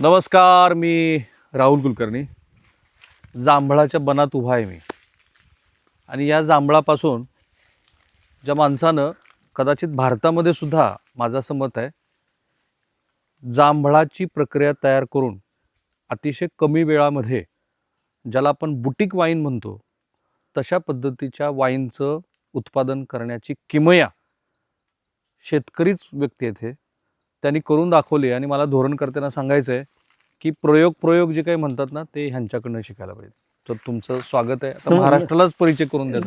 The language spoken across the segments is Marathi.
नमस्कार, मी राहुल कुलकर्णी. जांभळाच्या बनात उभा आहे मी. आणि या जांभळापासून ज्या माणसानं कदाचित भारतामध्ये सुद्धा माझं असं मत आहे, जांभळाची प्रक्रिया तयार करून अतिशय कमी वेळामध्ये ज्याला आपण बुटीक वाईन म्हणतो तशा पद्धतीच्या वाईनचं उत्पादन करण्याची किमया शेतकरीच व्यक्ती आहेत. त्यांनी करून दाखवली आणि मला धोरणकर्त्यांना सांगायचं आहे की प्रयोग जे काही म्हणतात ना ते ह्यांच्याकडनं शिकायला पाहिजे. तर तुमचं स्वागत आहे. आता महाराष्ट्रालाच परिचय करून द्या.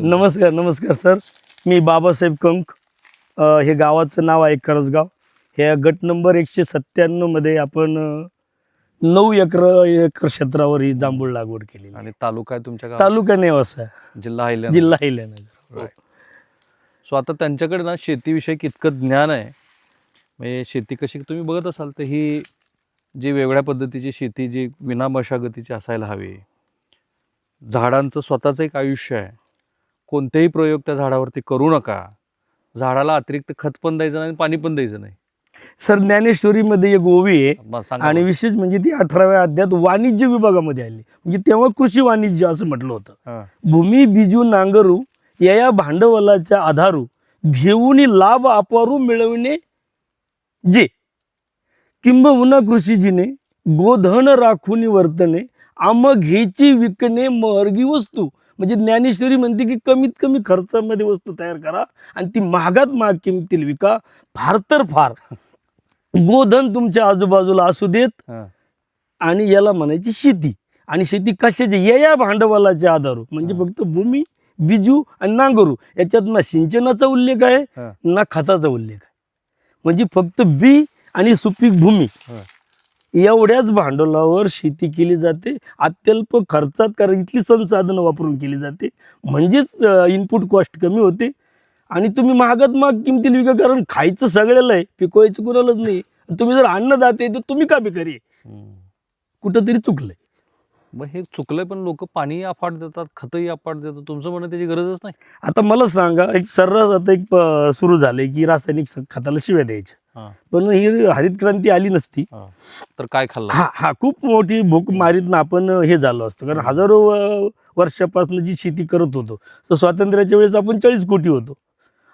नमस्कार सर. मी बाबासाहेब कंक. हे गावाचं नाव आहे करसगाव. हे गट नंबर 197 मध्ये आपण 9 एकर क्षेत्रावर ही जांभूळ लागवड केली. आणि तालुका आहे तुमच्या गावात? तालुका नेवासा, जिल्हा अहिल्यानगर. सो आता त्यांच्याकडे ना शेतीविषयी इतकं ज्ञान आहे. म्हणजे शेती कशी तुम्ही बघत असाल तर ही जी वेगळ्या पद्धतीची शेती जी विना मशागतीची असायला हवी. झाडांचं स्वतःचं एक आयुष्य आहे. कोणतेही प्रयोग त्या झाडावरती करू नका. झाडाला अतिरिक्त खत पण द्यायचं नाही, पाणी पण द्यायचं नाही. सर, ज्ञानेश्वरीमध्ये एक ओवी आहे आणि विशेष म्हणजे ती 18व्या अध्यायात वाणिज्य विभागामध्ये आली. म्हणजे तेव्हा कृषी वाणिज्य असं म्हटलं होतं. भूमी बिजू नांगरू या भांडवलाच्या आधारू घेऊन लाभ अपारू मिळविणे जे किंबहुना कृषीजीने गोधन राखून वर्तने आम घ्यायची विकणे मर्गी वस्तू. म्हणजे ज्ञानेश्वरी म्हणते की कमीत कमी खर्चामध्ये वस्तू तयार करा आणि ती महागात महाग किमतीला विका. फार तर फार गोधन तुमच्या आजूबाजूला असू देत. आणि याला म्हणायची शेती. आणि शेती कशाची? या भांडवलाच्या आधारू. म्हणजे फक्त भूमी बिजू आणि नांगरू याच्यात ना सिंचनाचा उल्लेख आहे ना खताचा उल्लेख आहे. म्हणजे फक्त बी आणि सुपीक भूमी एवढ्याच भांडवलावर शेती केली जाते अत्यल्प खर्चात. कारण इथली संसाधनं वापरून केली जाते. म्हणजेच इनपुट कॉस्ट कमी होते आणि तुम्ही महागात महाग किमतीला विका. कारण खायचं सगळ्याला आहे, पिकवायचं कुणालाच नाही. तुम्ही जर अन्नदाते तर तुम्ही का भिकारी? कुठंतरी चुकलंय. मग हे चुकलंय, पण लोक पाणी अफाट देतात, खतही अफाट देतात. तुमचं म्हणणं त्याची गरजच नाही. आता मला सांगा, एक सर्रास आता एक सुरू झालंय की रासायनिक खताला शिव्या द्यायच्या. पण ही हरित क्रांती आली नसती तर काय खाल्लं? हा खूप मोठी भूक मारीत ना आपण हे झालं असतं. कारण हजारो वर्षापासून जी शेती करत होतो, तर स्वातंत्र्याच्या वेळेस आपण 40 कोटी होतो.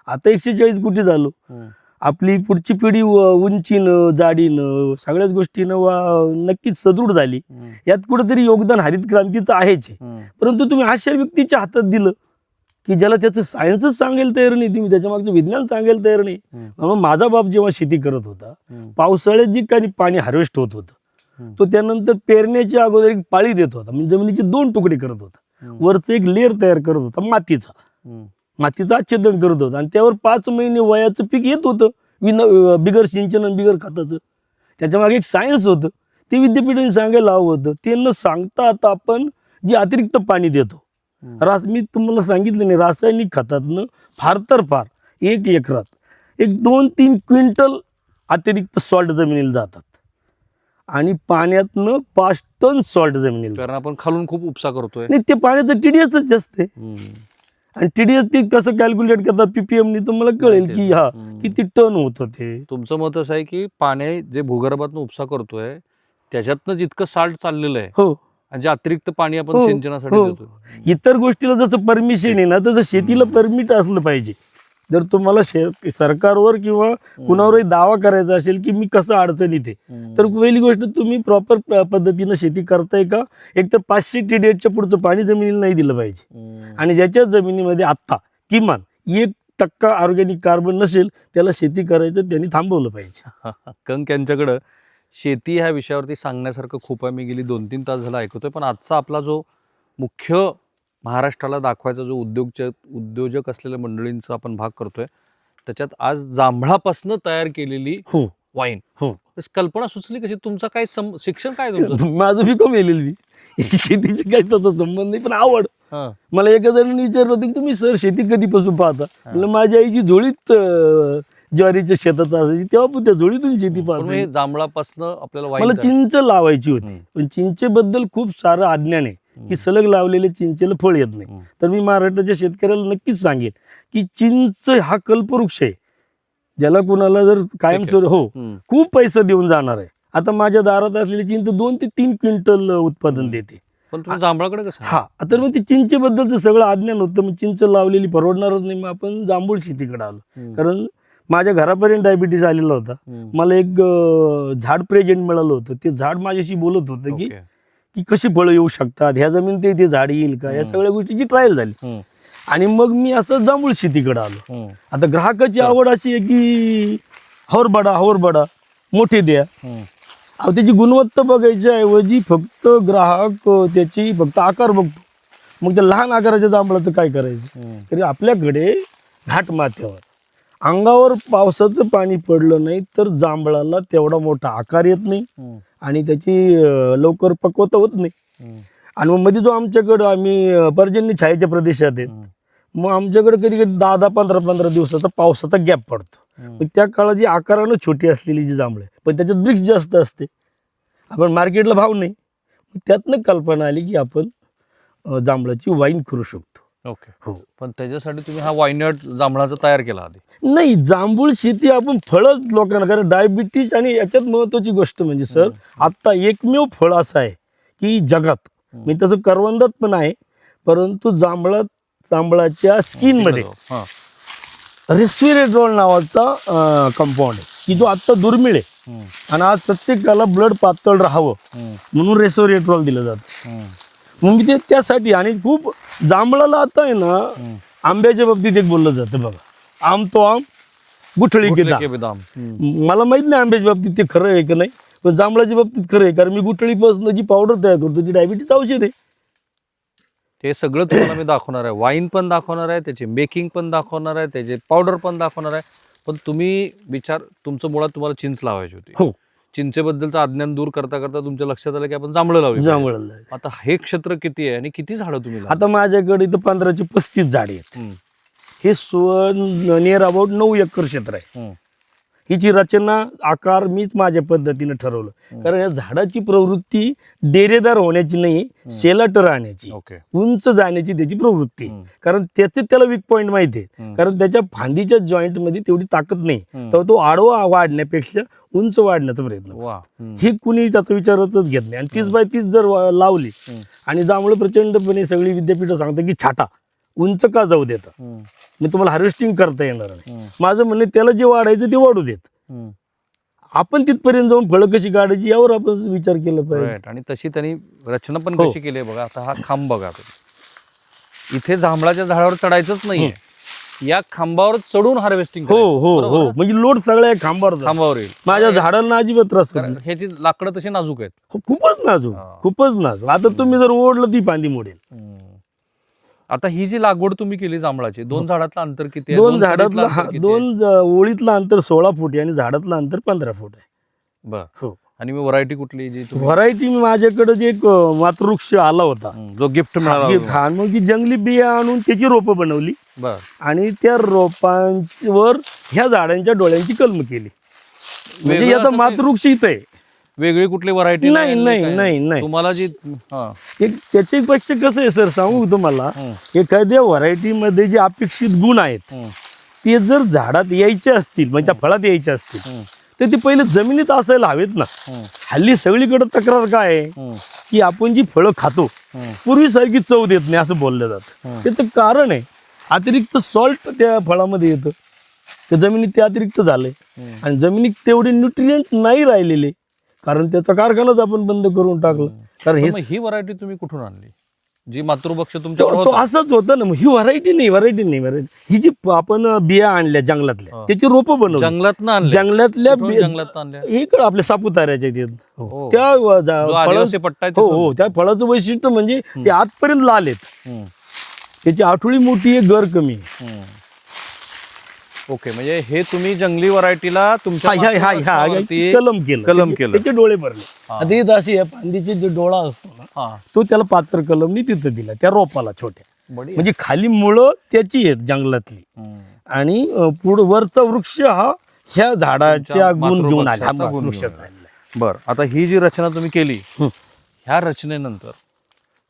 आता 140 कोटी झालो. आपली पुढची पिढी उंचीनं जाडीनं सगळ्याच गोष्टीनं नक्कीच सदृढ झाली. यात कुठेतरी योगदान हरित क्रांतीचं आहेच. परंतु तुम्ही अशा व्यक्तीच्या हातात दिलं की ज्याला त्याचं सायन्सच सांगायला तयार नाही, तुम्ही त्याच्या मागचं विज्ञान सांगायला तयार नाही. मग माझा बाप जेव्हा शेती करत होता, पावसाळ्यात जी काही पाणी हार्वेस्ट होत होतं तो त्यानंतर पेरण्याच्या अगोदर एक पाळी देत होता. म्हणजे जमिनीचे 2 तुकडे करत होता. वरचं एक लेअर तयार करत होता मातीचा आच्छेदन करत होता. आणि त्यावर 5 महिने वयाचं पीक येत होतं बिगर सिंचन आणि बिगर खताचं. त्याच्या मागे एक सायन्स होतं, ते विद्यापीठाने सांगायला हवं होतं. ते न सांगता आता आपण जे अतिरिक्त पाणी देतो, मी तुम्हाला सांगितलं नाही, रासायनिक खतातनं फार तर फार 1 एकरात 2-3 क्विंटल अतिरिक्त सॉल्ट जमिनीला जातात आणि पाण्यातनं 5 टन सॉल्ट जमिनीला. कारण आपण खालून खूप उपसा करतोय. नाही, ते पाण्याचं TDS जास्त आहे. आणि TDS ते कसं कॅल्क्युलेट करतात PPM नी, तुम्हाला कळेल की किती टन होतं ते. तुमचं मत असं आहे की पाणी जे भूगर्भातून उपसा करतोय त्याच्यातनं जितकं साल्ट चाललेलं आहे, हो, आणि जे अतिरिक्त पाणी आपण सिंचनासाठी देतो. इतर गोष्टीला जसं परमिशन आहे ना, तसं शेतीला परमिट असलं पाहिजे. जर तुम्हाला सरकारवर किंवा कुणावरही दावा करायचा असेल की मी कसं अडचणीत आहे, तर पहिली गोष्ट तुम्ही प्रॉपर पद्धतीनं शेती करताय का. एक तर 500 TDSच्या पुढचं पाणी जमिनीला नाही दिलं पाहिजे. आणि ज्याच्या जमिनीमध्ये आत्ता किमान 1% ऑर्गॅनिक कार्बन नसेल त्याला शेती करायचं त्यांनी थांबवलं पाहिजे. कंक यांच्याकडं शेती ह्या विषयावरती सांगण्यासारखं खूप आहे. मी गेली 2-3 तास झाला ऐकतोय. पण आजचा आपला जो मुख्य महाराष्ट्राला दाखवायचा जो उद्योजक असलेल्या मंडळींचा आपण भाग करतोय, त्याच्यात आज जांभळापासून तयार केलेली वाईन. कल्पना सुचली कशी? तुमचं काय शिक्षण काय तुमचं? माझं BCom LLB. शेतीची काही तसा संबंध नाही, पण आवड. मला एका जणांनी विचारलं होतं की तुम्ही सर शेती कधीपासून पाहता? म्हणलं माझ्या आईची झोळीत ज्वारीच्या शेतात असायची, तेव्हा त्या झोळीतून शेती पाहतो. जांभळापासून आपल्याला मला चिंच लावायची होती, पण चिंचेबद्दल खूप सारं अज्ञान आहे की सलग लावलेले चिंचेला फळ येत नाही. तर मी महाराष्ट्राच्या शेतकऱ्याला नक्कीच सांगेन की चिंच हा कल्पवृक्ष आहे, ज्याला कुणाला जर कायमस्वरूपी खूप पैसा देऊन जाणार आहे आता माझ्या दारात असलेली चिंच 2 ते 3 क्विंटल उत्पादन देते. पण तुम्ही जांभळाकडे कसं हा तर मग ते चिंचेबद्दलचं सगळं अज्ञान होतं. मग चिंच लावलेली परवडणारच नाही, मग आपण जांभूळ शेतीकडे आलो. कारण माझ्या घरापर्यंत डायबिटीस आलेला होता. मला एक झाड प्रेझेंट मिळालं होतं. ते झाड माझ्याशी बोलत होतं की कशी फळं येऊ शकतात, ह्या जमिनीत ते झाड येईल का, या सगळ्या गोष्टीची ट्रायल झाली. आणि मग मी असं जांभूळ शेतीकडे आलो. आता ग्राहकाची आवड अशी आहे की हौर बडा मोठे द्या. अहो त्याची गुणवत्ता बघायच्या ऐवजी फक्त ग्राहक त्याची फक्त आकार बघतो. मग त्या लहान आकाराच्या जांभळाचं काय करायचं. तरी आपल्याकडे घाट माथ्यावर अंगावर पावसाचं पाणी पडलं नाही तर जांभळाला तेवढा मोठा आकार येत नाही आणि त्याची लवकर पक्वता होत नाही. आणि मग मध्ये जो आमच्याकडं आम्ही पर्जन्य छायेच्या प्रदेशात आहेत, मग आमच्याकडे कधी कधी 10-10, 15-15 दिवसाचा पावसाचा गॅप पडतो. मग त्या काळात जी आकारानं छोटी असलेली जी जांभळं आहे, पण त्याच्यात ब्रिक्स जास्त असते, आपण मार्केटला भाव नाही. त्यातनं कल्पना आली की आपण जांभळाची वाईन करू शकतो. ओके हो. पण त्याच्यासाठी तुम्ही हा वायनट जांभळाचा तयार केला आधी? नाही, जांभूळ शेती आपण फळच लोकांना, कारण डायबिटीज आणि याच्यात महत्वाची गोष्ट म्हणजे सर, आता एकमेव फळ असं आहे की जगात, मी तसं करवंदात पण आहे, परंतु जांभळाच्या स्किन मध्ये रेस्विरेट्रॉल नावाचा कंपाऊंड आहे की जो आता दुर्मिळ आहे. आणि आज प्रत्येकाला ब्लड पातळ राहावं म्हणून रेस्विरेट्रॉल दिलं जातं. मग मी ते त्यासाठी, आणि खूप जांभळाला आता आहे ना आंब्याच्या बाबतीत एक बोललं जातं बघा, आम तो आम गुठळी के दाम. मला माहित नाही आंब्याच्या बाबतीत ते खरं आहे की नाही, पण जांभळाच्या बाबतीत खरं आहे. कारण मी गुठळीपासून जी पावडर तयार करतो ती डायबिटीज औषध आहे. ते सगळं तुम्हाला मी दाखवणार आहे. वाईन पण दाखवणार आहे, त्याचे मेकिंग पण दाखवणार आहे, त्याचे पावडर पण दाखवणार आहे. पण तुम्ही तुमचं मुळात तुम्हाला चिंच लावायची होती. हो. चिंचेबद्दलचं अज्ञान दूर करता करता तुमच्या लक्षात आलं की आपण जांभळं लावली. जांभळाला आता हे क्षेत्र किती आहे आणि किती झाडं तुम्ही आता माझ्याकडे इथं 15 ते 35 झाडे आहेत. हे नियर अबाउट 9 एकर क्षेत्र आहे. हिची रचना आकार मीच माझ्या पद्धतीने ठरवलं. कारण या झाडाची प्रवृत्ती डेरेदार होण्याची नाही, सेलाट राहण्याची, उंच जाण्याची त्याची प्रवृत्ती. कारण त्याला वीक पॉइंट माहिती आहे. कारण त्याच्या फांदीच्या जॉईंट मध्ये तेवढी ताकद नाही, तर तो आडवा वाढण्यापेक्षा उंच वाढण्याचा प्रयत्न. हे कुणी त्याचा विचारच घेत नाही. आणि 30x30 जर लावली आणि जांभळं प्रचंडपणे सगळी विद्यापीठ सांगतात की छाटा उंच का जाऊ देता, मी तुम्हाला हार्वेस्टिंग करता येणार नाही. माझं म्हणणं त्याला जे वाढायचं ते वाढू देत, आपण तिथपर्यंत जाऊन फळं कशी काढायची यावर आपण विचार केला पाहिजे. आणि तशी त्यांनी रचना पण कशी केली बघा. आता हा खांब बघा, इथे जांभळाच्या झाडावर चढायचंच नाहीये, या खांबावर चढून हार्वेस्टिंग. हो, म्हणजे लोड सगळ्या खांबावर येईल. माझ्या झाडाला अजिबात त्रास, ह्याची लाकडं तशी नाजूक आहेत. खूपच नाजूक. आता तुम्ही जर ओढलं ती फांदी मोडेल. आता ही जी लागवड तुम्ही केली जांभळाची, 2 झाडातलं अंतर किती आहे? 2 झाडातलं 2 ओळीतलं अंतर 16 फूट आहे आणि झाडातलं अंतर 15 फूट आहे. बर हो. आणि मी व्हरायटी कुठली जी व्हरायटी माझ्याकडे जे एक मातृवृक्ष आला होता जो गिफ्ट मिळाला, मग ती जंगली बिया आणून त्याची रोपं बनवली. बर. आणि त्या रोपांवर ह्या झाडांच्या डोळ्यांची कलम केली. म्हणजे आता मातृवृक्ष इथं आहे, वेगळी कुठली व्हरायटी नाही. तुम्हाला जी त्याच्यापेक्षा कसं आहे सर सांगू तुम्हाला, एखाद्या व्हरायटी मध्ये जे अपेक्षित गुण आहेत ते जर झाडात यायचे असतील, म्हणजे त्या फळात यायचे असतील, तर ते पहिले जमिनीत असायला हवेत ना. हल्ली सगळीकडे तक्रार काय आहे की आपण जी फळं खातो पूर्वीसारखी चव देत नाही असं बोललं जातं. त्याचं कारण आहे अतिरिक्त सॉल्ट त्या फळामध्ये येतं, त्या जमिनीत ते अतिरिक्त झालंय. आणि जमिनीत तेवढे न्यूट्रिएंट नाही राहिलेले, कारण त्याचा कारखानाच आपण बंद करून टाकला. कारण ही व्हरायटी तुम्ही कुठून आणली जी मातृवृक्ष तुमच्याकडे? असंच होतं ना. ही व्हरायटी नाही. ही जी आपण बिया आणल्या जंगलातल्या, त्याची रोपं बनवली जंगलातल्या इकडे आपल्या सापुताऱ्याच्या त्या फळाचं वैशिष्ट्य म्हणजे ते आजपर्यंत लाल आहेत, त्याची आठवडी मोठी आहे, गर कमी आहे. ओके, म्हणजे हे तुम्ही जंगली व्हरायटीला तुमच्या कलम केलं, त्याचे डोळे भरले. आता इथं अशी फांदीचे जो डोळा असतो ना, तो त्याला 5 कलमनी तिथं दिला त्या रोपाला छोट्या. म्हणजे खाली मुळं त्याची आहेत जंगलातली, आणि पुढे वरचा वृक्ष हा ह्या झाडाच्या गुण घेऊन आला. बर. आता ही जी रचना तुम्ही केली, ह्या रचनेनंतर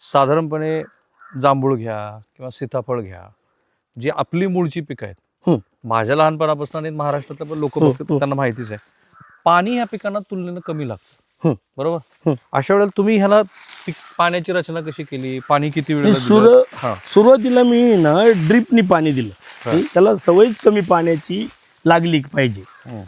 साधारणपणे जांभूळ घ्या किंवा सीताफळ घ्या, जी आपली मूळची पिकं आहेत, माझ्या लहानपणापासून आणि महाराष्ट्रातल्या पण लोक त्यांना माहितीच आहे, पाणी ह्या पिकांना तुलनेनं कमी लागतं, हं. बरोबर. अशा वेळेला तुम्ही ह्याला पाण्याची रचना कशी केली, पाणी किती वेळ सुरुवातीला मी ना ड्रिपनी पाणी दिलं. त्याला सवयच कमी पाण्याची लागली पाहिजे,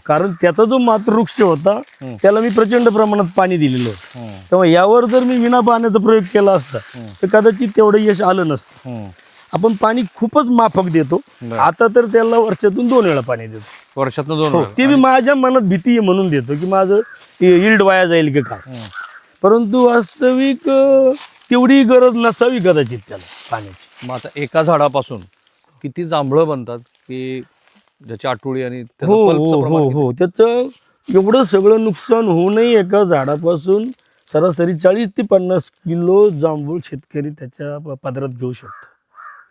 कारण त्याचा जो मातृवृक्ष होता त्याला मी प्रचंड प्रमाणात पाणी दिलेलं होतं. तेव्हा यावर जर मी विना पाण्याचा प्रयोग केला असता तर कदाचित तेवढं यश आलं नसतं. आपण पाणी खूपच माफक देतो. आता तर त्याला वर्षातून 2 वेळा पाणी देतो. वर्षातून 2 वेळा. ते मी माझ्या मनात भीती आहे म्हणून देतो की माझं यील्ड वाया जाईल की काय, परंतु वास्तविक तेवढी गरज नसावी कदाचित त्याला पाण्याची. मग आता एका झाडापासून किती जांभळं बनतात की ज्याची आठवडी आणि हो हो हो हो त्याचं एवढं सगळं नुकसान होऊ नये. एका झाडापासून सरासरी 40 ते 50 किलो जांभूळ शेतकरी त्याच्या पदरात घेऊ शकतो.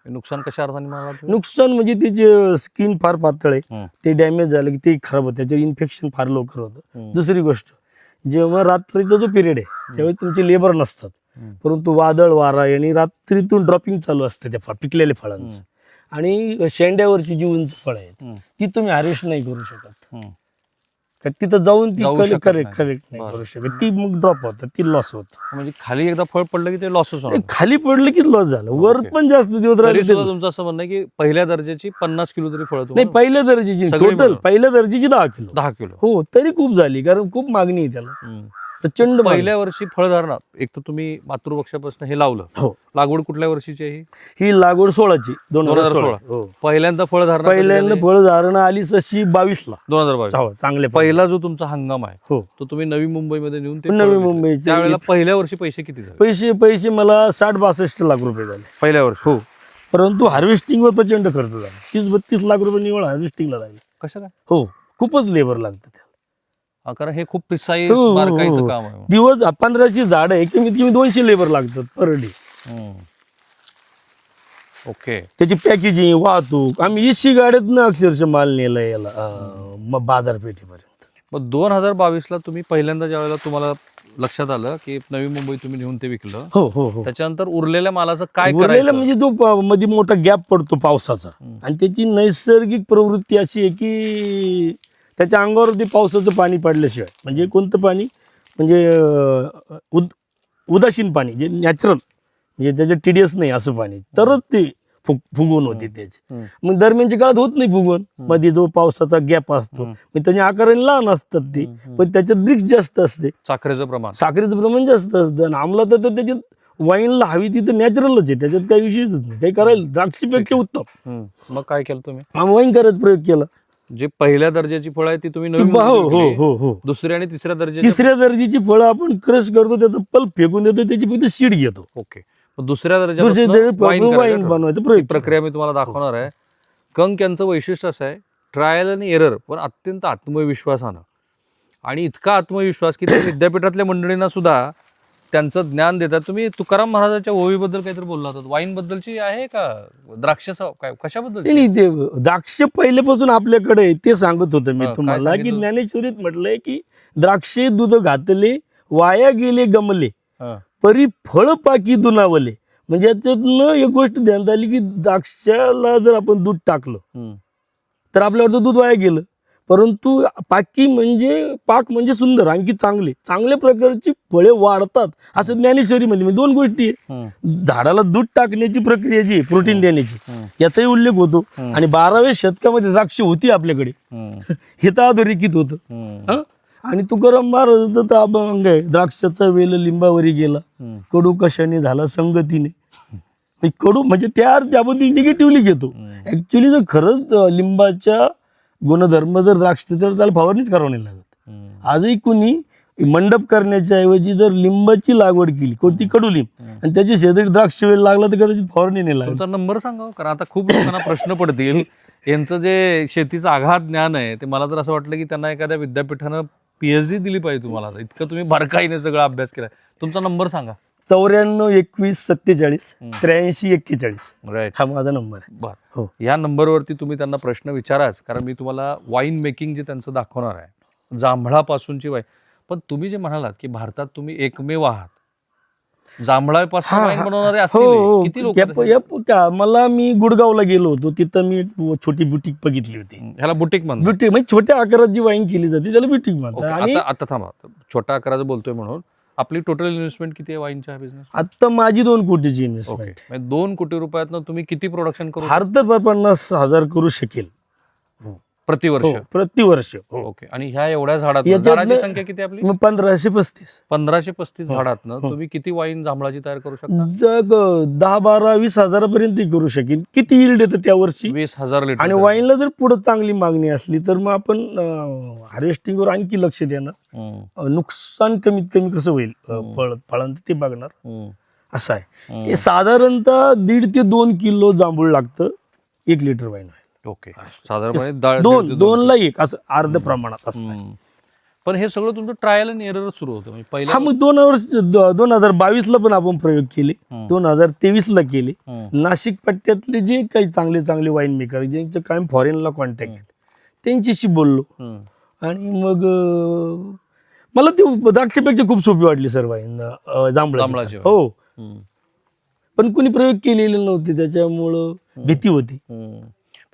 नुकसान कशा अर्थाने मला नुकसान म्हणजे त्याचे स्किन फार पातळ आहे, ते डॅमेज झालं की ते खराब होतं, त्याच्यावर इन्फेक्शन फार लवकर होतं. दुसरी गोष्ट, जेव्हा रात्रीचा जो पिरियड आहे त्यावेळी तुमचे लेबर नसतात, परंतु वादळ वारा आणि रात्रीतून ड्रॉपिंग चालू असते त्या पिकलेल्या फळांचं, आणि शेंड्यावरची जी उंच फळ आहेत ती तुम्ही हार्वेस्ट नाही करू शकत. तिथं जाऊन ती करेक्ट नाही करू शकत, ती मग ड्रॉप होतं, ती लॉस होतं. म्हणजे खाली एकदा फळ पडलं की ते लॉसच होणार. खाली पडलं की लॉस झालं. वर पण जास्त दिवस राहिले तुमचं असं म्हणणं आहे की पहिल्या दर्जाची 50 किलो तरी फळ नाही, पहिल्या दर्जाची टोटल पहिल्या दर्जाची 10 किलो हो तरी खूप झाली, कारण खूप मागणी आहे त्याला प्रचंड. पहिल्या वर्षी फळधारणा एक तर तुम्ही मातृवृक्षापासून हे लावलं. हो. लागवड कुठल्या वर्षीची आहे ही लागवड 16ची 2016. पहिल्यांदा फळधारणा आली तशी 22ला 2022. चांगले पहिला जो तुमचा हंगाम आहे हो तो तुम्ही नवी मुंबईमध्ये नेऊन नवी मुंबई त्यावेळेला पहिल्या वर्षी पैसे किती झाले? पैसे मला 60-62 लाख रुपये झाले पहिल्या वर्षी. हो, परंतु हार्वेस्टिंगवर प्रचंड खर्च झाला. 30-32 लाख रुपये निवड हार्वेस्टिंगला लागले. कसं काय? हो, खूपच लेबर लागतं त्याला, कारण हे खूप प्रिसाईज बारकाईचं काम आहे. दिवस 1500 झाड आहे, कमीत कमी 200 लेबर लागतात पर डे. ओके. त्याची पॅकेजिंग, वाहतूक, आम्ही 80 गाड्यातनं अक्षरशः माल नेला याला बाजारपेठेपर्यंत. मग 2022ला तुम्ही पहिल्यांदा ज्यावेळेला तुम्हाला लक्षात आलं की नवी मुंबई तुम्ही नेऊन ते विकलं, हो हो हो, त्याच्यानंतर उरलेल्या मालाचं काय उरलेलं म्हणजे तो मध्ये मोठा गॅप पडतो पावसाचा, आणि त्याची नैसर्गिक प्रवृत्ती अशी आहे की त्याच्या अंगावरती पावसाचं पाणी पडल्याशिवाय, म्हणजे कोणतं पाणी, म्हणजे उदासीन पाणी, जे नॅचरल, म्हणजे त्याच्या टीडीएस नाही असं पाणी, तरच ते फुगवून होते त्याची. मग दरम्यानच्या काळात होत नाही फुगवून, मध्ये जो पावसाचा गॅप असतो मग त्याच्या आकाराने लहान असतात ते, पण त्याच्यात ब्रिक्स जास्त असते, साखरेचं प्रमाण जास्त असतं, आणि आम्हाला तर त्याच्यात वाईनला हवी तिथं नॅचरलच आहे, त्याच्यात काही विषयच नाही, काही करायला द्राक्षीपेक्षा उत्तम. मग काय केलं तुम्ही? आम्ही वाईन करत प्रयोग केला. जे पहिल्या दर्जाची फळं आहे ती तुम्ही दुसऱ्या आणि तिसऱ्या दर्जाची फळं आपण क्रश करतो, त्याचा पल्प फेकून देतो, त्याची फक्त सीड घेतो. ओके. दुसऱ्या दर्जाची वाईन बनवायचं प्रक्रिया मी तुम्हाला दाखवणार आहे. कंक यांचं वैशिष्ट्य असं आहे, ट्रायल आणि एरर, पण अत्यंत आत्मविश्वासानं, आणि इतका आत्मविश्वास की त्या विद्यापीठातल्या मंडळींना सुद्धा त्यांचं ज्ञान देतात. तुम्ही तुकाराम महाराजांच्या ओवीबद्दल काहीतरी बोलला होता, वाईन बद्दलची आहे का, द्राक्ष काय कशाबद्दल? नाही, ते द्राक्ष पहिल्यापासून आपल्याकडे ते सांगत होतं मी तुम्हाला, की ज्ञानेश्वरीत म्हटलंय की द्राक्षे दूध घातले वाया गेले गमले परी फळ पाकी दुनावले. म्हणजे याच्यातनं एक गोष्ट ध्यानात आली की द्राक्षाला जर आपण दूध टाकलं तर आपल्यावरचं दूध वाया गेलं, परंतु पाकी म्हणजे पाक म्हणजे सुंदर, आणखी चांगल्या प्रकारची फळे वाढतात असं ज्ञानेश्वरीमध्ये. म्हणजे 2 गोष्टी आहे, झाडाला दूध टाकण्याची प्रक्रिया जी प्रोटीन देण्याची याचाही उल्लेख होतो, आणि 12व्या शतकामध्ये द्राक्ष होती आपल्याकडे हे तर अधोरेखित होतं. आणि तुकाराम महाराजांचं तर अभंग आहे, द्राक्षाचा वेल लिंबावरी गेला कडू कशाने झाला संगतीने. कडू म्हणजे त्याबद्दल निगेटिव्हली घेतो, ऍक्च्युली जर खरंच लिंबाच्या गुणधर्म जर द्राक्ष तर त्याला फवारणीच करावं नाही लागत. आजही कुणी मंडप करण्याच्या ऐवजी जर लिंबाची लागवड केली, कोणती कडुलिंब, आणि त्याची शेजारी द्राक्ष वेळ लागला तर कदाचित फवारणी नाही लागत. तुमचा नंबर सांगा, कारण आता खूप लोकांना प्रश्न पडतील. यांचं जे शेतीचं आघात ज्ञान आहे ते मला तर असं वाटलं की त्यांना एखाद्या विद्यापीठानं PhD दिली पाहिजे तुम्हाला, इतकं तुम्ही बारकाईने सगळा अभ्यास केला. तुमचा नंबर सांगा. 94 21 47 83 41. राईट, हा माझा नंबर आहे. बरं, हो, या नंबरवरती तुम्ही त्यांना प्रश्न विचाराच, कारण मी तुम्हाला वाईन मेकिंग जे त्यांचं दाखवणार आहे, जांभळापासूनची वाईन. पण तुम्ही जे म्हणालात की भारतात तुम्ही एकमेव आहात जांभळापासून वाईन बनवणारे हो असतील हो किती लोक? मला मी गुडगावला गेलो होतो, तिथं मी एक छोटी बुटीक बघितली होती. ह्याला बुटीक म्हणतात. बुटीक म्हणजे छोट्या आकारात जी वाईन केली जाते त्याला बुटीक म्हणतात. ओके, आणि आता थांबा, छोट्या आकाराचं बोलतोय म्हणून आपली टोटल इन्व्हेस्टमेंट किती आहे वाईनच्या बिझनेस? आता माझी 2 कोटीची ओके, इन्व्हेस्टमेंट. म्हणजे 2 कोटी रुपयातनं तुम्ही किती प्रोडक्शन करू फार तर 50,000 करू शकेल प्रतिवर्ष? प्रतिवर्ष. ओके, आणि ह्या एवढ्या झाडात याच्यातलं- झाडाची संख्या किती आपली? मग 1535. 1535 झाडातनं तुम्ही किती वाईन जांभळाची तयार करू शकता? जग 10-12-20 हजारापर्यंत करू शकेल. किती यील्ड येतं त्या वर्षी. 20,000 लिटर. आणि वाईनला जर पुढे चांगली मागणी असली तर मग आपण हार्वेस्टिंगवर आणखी लक्ष देणार. नुकसान कमीत कमी कसं होईल फळांचं ते बघणार. असं आहे. हे साधारणतः 1.5 ते 2 किलो जांभूळ लागतं 1 लिटर वाईन. ओके, साधारणपणे 2 ला 1 असं अर्ध प्रमाणात असतं. पण हे सगळं तुमचं ट्रायल अँड एरर सुरू होतं म्हणजे पहिला. हा, मग 2022 ला पण आपण प्रयोग केले, 2023 ला केले. नाशिक पट्ट्यातले जे काही चांगले चांगले वाईन मेकर ज्यांचे कायम फॉरेनला कॉन्टॅक्ट आहेत त्यांच्याशी बोललो. आणि मग मला ते द्राक्षापेक्षा खूप सोपी वाटली सर वाईन जांभळाची. हो, पण कुणी प्रयोग केलेले नव्हते त्याच्यामुळं भीती होती.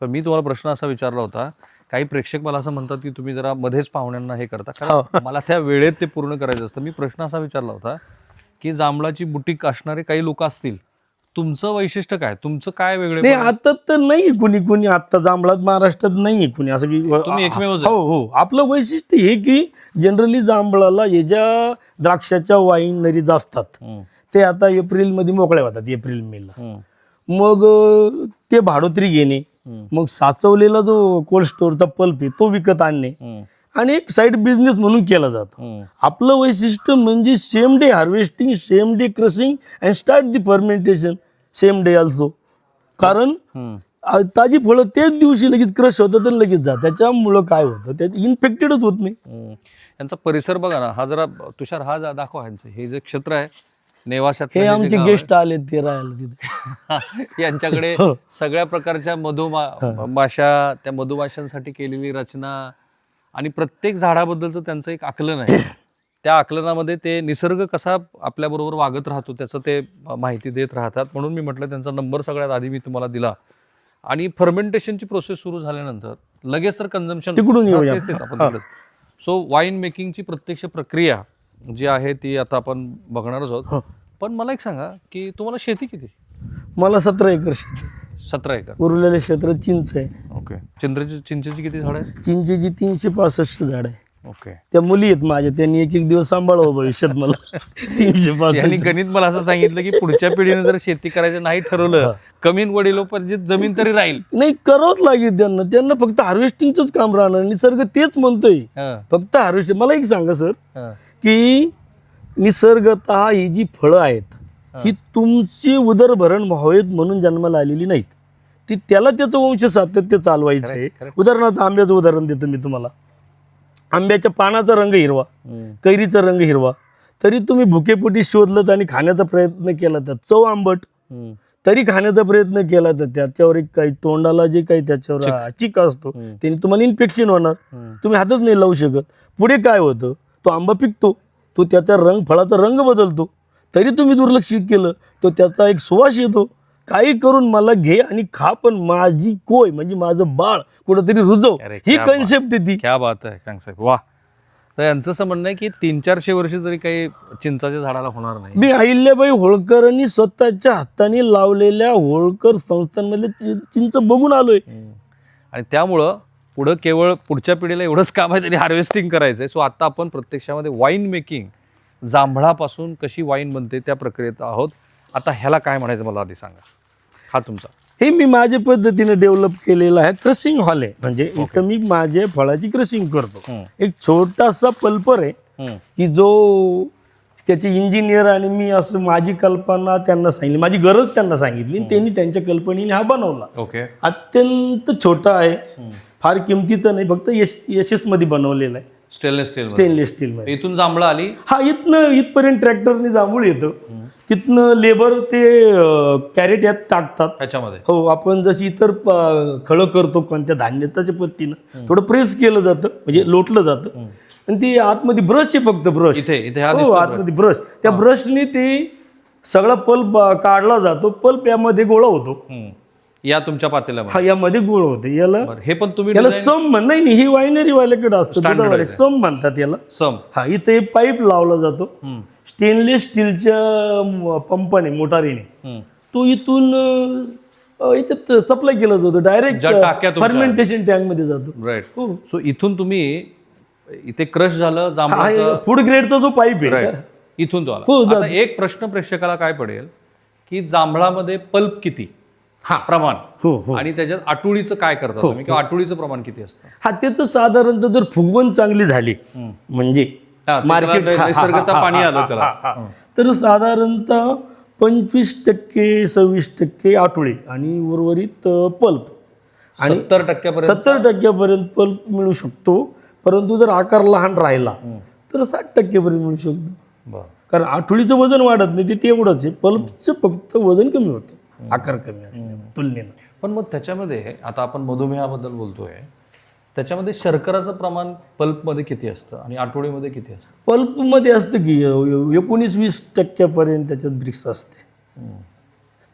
पण मी तुम्हाला प्रश्न असा विचारला होता, काही प्रेक्षक मला असं म्हणतात की तुम्ही जरा मध्येच पाहुण्यांना हे करता, कारण मला त्या वेळेत ते पूर्ण करायचं असतं. मी प्रश्न असा विचारला होता की जांभळाची बुटीक असणारे काही लोक असतील, तुमचं वैशिष्ट्य काय, तुमचं काय वेगळे? नाही, आता तर नाही कुणी आता जांभळात महाराष्ट्रात नाही कुणी असं की तुम्ही एकमेव. हो, आपलं वैशिष्ट्य हे की जनरली जांभळाला हे ज्या द्राक्षाच्या वाईन नरी असतात ते आता एप्रिलमध्ये मोकळ्या होतात, एप्रिल मेला. मग ते भाडोत्री घेणे, मग साचवलेला जो कोल्ड स्टोअरचा पल्प आहे तो विकत आणणे आणि एक साईड बिझनेस म्हणून केला जातो. आपलं वैशिष्ट्य म्हणजे same day harvesting, same day crushing and start the fermentation same day also. कारण ताजी फळं तेच दिवशी लगेच क्रश होतात आणि लगेच जात. त्याच्यामुळं काय होतं, त्यात इन्फेक्टेडच होत नाही. यांचा परिसर बघा ना, हा जरा तुषार हा दाखवा. ह्यांचं हे जे क्षेत्र आहे नेवाशात, हे आमचे गेस्ट आले ते राहायला तिथे. यांच्याकडे सगळ्या प्रकारच्या मधुमाशा, त्या मधुमाशांसाठी केलेली रचना आणि प्रत्येक झाडाबद्दलचं त्यांचं एक आकलन आहे. त्या आकलनामध्ये ते निसर्ग कसा आपल्याबरोबर वागत राहतो त्याचं ते माहिती देत राहतात. म्हणून मी म्हटलं त्यांचा नंबर सगळ्यात आधी मी तुम्हाला दिला. आणि फर्मेंटेशनची प्रोसेस सुरू झाल्यानंतर लगेच तर कन्झम्पशन तिकडून येऊया आपण. सो वाईन मेकिंगची प्रत्यक्ष प्रक्रिया जी आहे ती आता आपण बघणारच आहोत. पण मला एक सांगा की तुम्हाला शेती किती? मला 17 एकर शेती. 17 एकर. उरलेल्या क्षेत्रात चिंच आहे. ओके, चिंचेची किती झाड आहे? चिंचेची 365 झाड आहे. ओके, त्या मुली आहेत माझ्या, त्यांनी एक एक दिवस सांभाळावं भविष्यात मला. 365. आणि गणित मला असं सांगितलं की पुढच्या पिढीने जर शेती करायचं नाही ठरवलं, कमी वडिलोपार्जित जमीन तरी राहील. नाही, करावंच लागेल त्यांना फक्त हार्वेस्टिंगच काम राहणार. निसर्ग तेच म्हणतोय, फक्त हार्वेस्टिंग. मला एक सांगा सर की निसर्गतः ही जी फळं आहेत ही तुमची उदरभरण व्हावेत म्हणून जन्माला आलेली नाहीत. ती त्याला त्याचं वंश सातत्य चालवायचं आहे. उदाहरणार्थ आंब्याचं उदाहरण देतो मी तुम्हाला. आंब्याच्या पानाचा रंग हिरवा, कैरीचा रंग हिरवा, तरी तुम्ही भुकेपोटी शोधलं आणि खाण्याचा प्रयत्न केला तर चव आंबट, तरी खाण्याचा प्रयत्न केला तर त्याच्यावर एक काही तोंडाला जे काही त्याच्यावर चिक असतो त्याने तुम्हाला इन्फेक्शन होणार. तुम्ही हातच नाही लावू शकत. पुढे काय होतं, तो आंबा पिकतो, तो त्याचा रंग, फळाचा रंग बदलतो, तरी तुम्ही दुर्लक्षित केलं तो त्याचा एक सुवास येतो. काही करून मला घे आणि खा, पण माझी कोय म्हणजे माझं बाळ कुठंतरी रुजव, ही कन्सेप्ट आहे ती. क्या बात आहे कांग साहेब, वा. तर यांचं असं म्हणणं आहे की 300-400 वर्ष जरी काही चिंचाच्या झाडाला होणार नाही. मी अहिल्याबाई होळकरांनी स्वतःच्या हाताने लावलेल्या होळकर संस्थांमधले चिंच बघून आलोय. आणि त्यामुळं पुढं केवळ पुढच्या पिढीला एवढंच काम आहे तरी हार्वेस्टिंग करायचं आहे. सो आता आपण प्रत्यक्षामध्ये वाईन मेकिंग, जांभळापासून कशी वाईन बनते त्या प्रक्रियेत आहोत. आता ह्याला काय म्हणायचं मला आधी सांगा. हा तुमचा हे मी माझ्या पद्धतीने डेव्हलप केलेलं आहे. क्रशिंग हॉल आहे, म्हणजे इथं मी माझ्या फळाची क्रशिंग करतो. एक छोटासा पल्पर आहे की जो त्याचे इंजिनियर आणि मी असं माझी कल्पना त्यांना सांगितली, माझी गरज त्यांना सांगितली, त्यांनी त्यांच्या कल्पनेने हा बनवला. ओके, अत्यंत छोटा आहे, फार किमतीचा नाही, फक्त यशस मध्ये बनवलेला आहे. स्टेनलेस स्टील मध्ये. इथून जांभळं आली, हा इथपर्यंत ट्रॅक्टरने जांभूळ येतं, तिथनं लेबर ते कॅरेट यात टाकतात त्याच्यामध्ये. हो, आपण जशी इतर खळं करतो कोणत्या धान्याच्या पत्तीनं थोडं प्रेस केलं जातं, म्हणजे लोटलं जातं. आणि ते आतमध्ये ब्रश आहे, फक्त ब्रश. इथे आतमध्ये ब्रश, त्या ब्रशने ते सगळा पल्प काढला जातो, पल्प यामध्ये गोळा होतो. या तुमच्या पातेल्यामध्ये हा यामध्ये गोळ होते. याला हे पण तुम्ही याला सम म्हण नाही, ही वायनरी वाल्याकडे असतं, सम म्हणतात याला. सम हा इथे पाईप लावला जातो स्टेनलेस स्टीलच्या पंपाने, मोटारीने. तो इथून याच्यात सप्लाय केला जातो, डायरेक्ट फर्मेंटेशन टँक मध्ये जातो. राईट. सो इथून तुम्ही इथे क्रश झालं जांभळाचं फूड ग्रेडचा जो पाईप आहे इथून तो आला. आता एक प्रश्न प्रेक्षकाला काय पडेल की जांभळामध्ये पल्प किती प्रमाण आणि त्याच्यात आटुळीचं काय करतात तुम्ही, किंवा आटुळीचं प्रमाण किती असतं? हा त्याचं साधारणतः जर फुगवण चांगली झाली म्हणजे मार्केट निसर्गता पाणी आलं त्याला, तर साधारणतः 25% 26% आटुळी आणि उर्वरित पल्प आणि 70% पल्प मिळू शकतो. परंतु जर आकार लहान राहिला तर 60% पर्यंत मिळू शकतो. कारण आठुळीचं वजन वाढत नाही, ते तेवढंच आहे. पल्पचं फक्त वजन कमी होतं, आकार कमी असते तुलनेनं. पण मग त्याच्यामध्ये आता आपण मधुमेहाबद्दल बोलतोय, त्याच्यामध्ये शर्कराचं प्रमाण पल्पमध्ये किती असतं आणि आठवडीमध्ये किती असतं? पल्पमध्ये असतं की 19-20% त्याच्यात ब्रिक्स असते.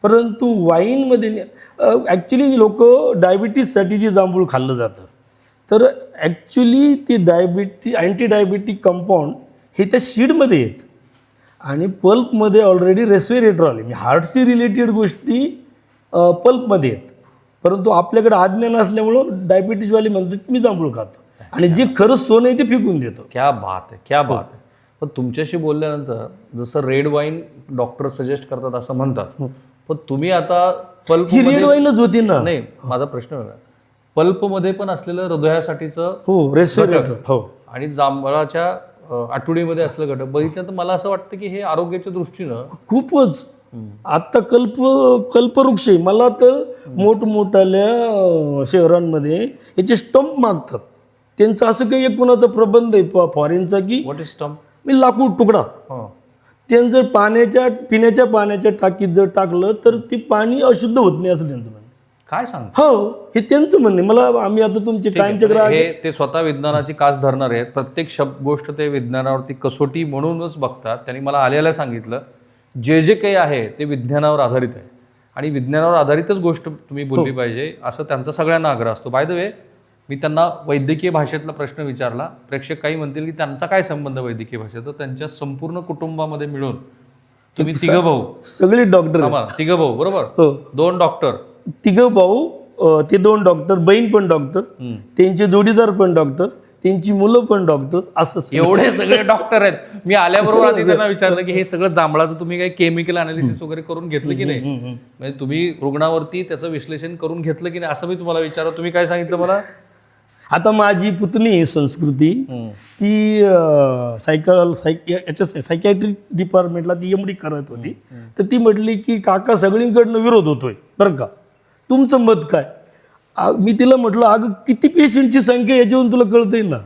परंतु वाईनमध्ये ॲक्च्युली लोक डायबिटीजसाठी जे जांभूळ खाल्लं जातं, तर ॲक्च्युली ते अँटी डायबिटिक कंपाऊंड हे त्या सीडमध्ये येत आणि पल्पमध्ये ऑलरेडी रेस्वेरेट्रॉल आहे, हार्टशी रिलेटेड गोष्टी पल्पमध्ये आहेत. परंतु आपल्याकडे अज्ञान असल्यामुळं डायबिटीजवाले म्हणतात मी जांभूळ खातो आणि जे खरंच सोनं आहे ते फेकून देतो. क्या बात आहे, क्या बात आहे. पण तुमच्याशी बोलल्यानंतर जसं रेड वाईन डॉक्टर सजेस्ट करतात असं म्हणतात, पण तुम्ही आता पल्प ही रेड वाईनच होती ना. नाही, माझा प्रश्न वेगळा. पल्पमध्ये पण असलेलं हृदयासाठीचं रेस्वेरेटर आणि जांभळाच्या आठवडीमध्ये असलं घटक बघितलं तर मला असं वाटतं की हे आरोग्याच्या दृष्टीनं खूपच. आता कल्पवृक्ष आहे. मला तर मोठमोठ्याल्या शहरांमध्ये याचे स्टंप मागतात. त्यांचं असं काही एक कोणाचा प्रबंध आहे फॉरेनचा की व्हॉट इज स्टंप, मी लाकूड तुकडा त्यांचं जर पिण्याच्या पाण्याच्या टाकीत जर टाकलं तर ते पाणी अशुद्ध होत नाही असं त्यांचं म्हणणं. काय सांग? हो, हे त्यांचं म्हणणे. मला आम्ही आता तुमचे कायमचे ग्राहक, हे ते स्वतः विज्ञानाची कास धरणारे आहेत. प्रत्येक गोष्ट ते विज्ञानावरती कसोटी म्हणूनच बघतात. त्यांनी मला आलेलं सांगितलं जे काही आहे ते विज्ञानावर आधारित आहे आणि विज्ञानावर आधारितच गोष्ट तुम्ही बोलली पाहिजे असं त्यांचा सगळ्यांना आग्रह असतो. बाय द वे, मी त्यांना वैद्यकीय भाषेतला प्रश्न विचारला. प्रेक्षक काही म्हणतील की त्यांचा काय संबंध वैद्यकीय भाषेत, तर त्यांच्या संपूर्ण कुटुंबामध्ये मिळून तुम्ही तिघं भाऊ, सगळे डॉक्टर, तिघं भाऊ बरोबर, 2 डॉक्टर, तिघं भाऊ, ते 2 डॉक्टर, बहीण पण डॉक्टर, त्यांचे जोडीदार पण डॉक्टर, त्यांची मुलं पण डॉक्टर, असं एवढे सगळे डॉक्टर आहेत. मी आल्याबरोबर आधी त्यांना विचारलं की हे सगळं जांभळाचं तुम्ही काही केमिकल अनालिसिस वगैरे करून घेतलं की नाही, म्हणजे तुम्ही रुग्णावरती त्याचं विश्लेषण करून घेतलं की नाही असं मी तुम्हाला विचारलं. तुम्ही काय सांगितलं मला? आता माझी पुतणी संस्कृती, ती सायकॅट्रिक डिपार्टमेंटला ती MD करत होती. तर ती म्हटली की काका सगळीकडनं विरोध होतोय बरं का, तुमचं मत काय? मी तिला म्हटलं अगं किती पेशंटची संख्या याच्यावरून तुला कळतंय ना,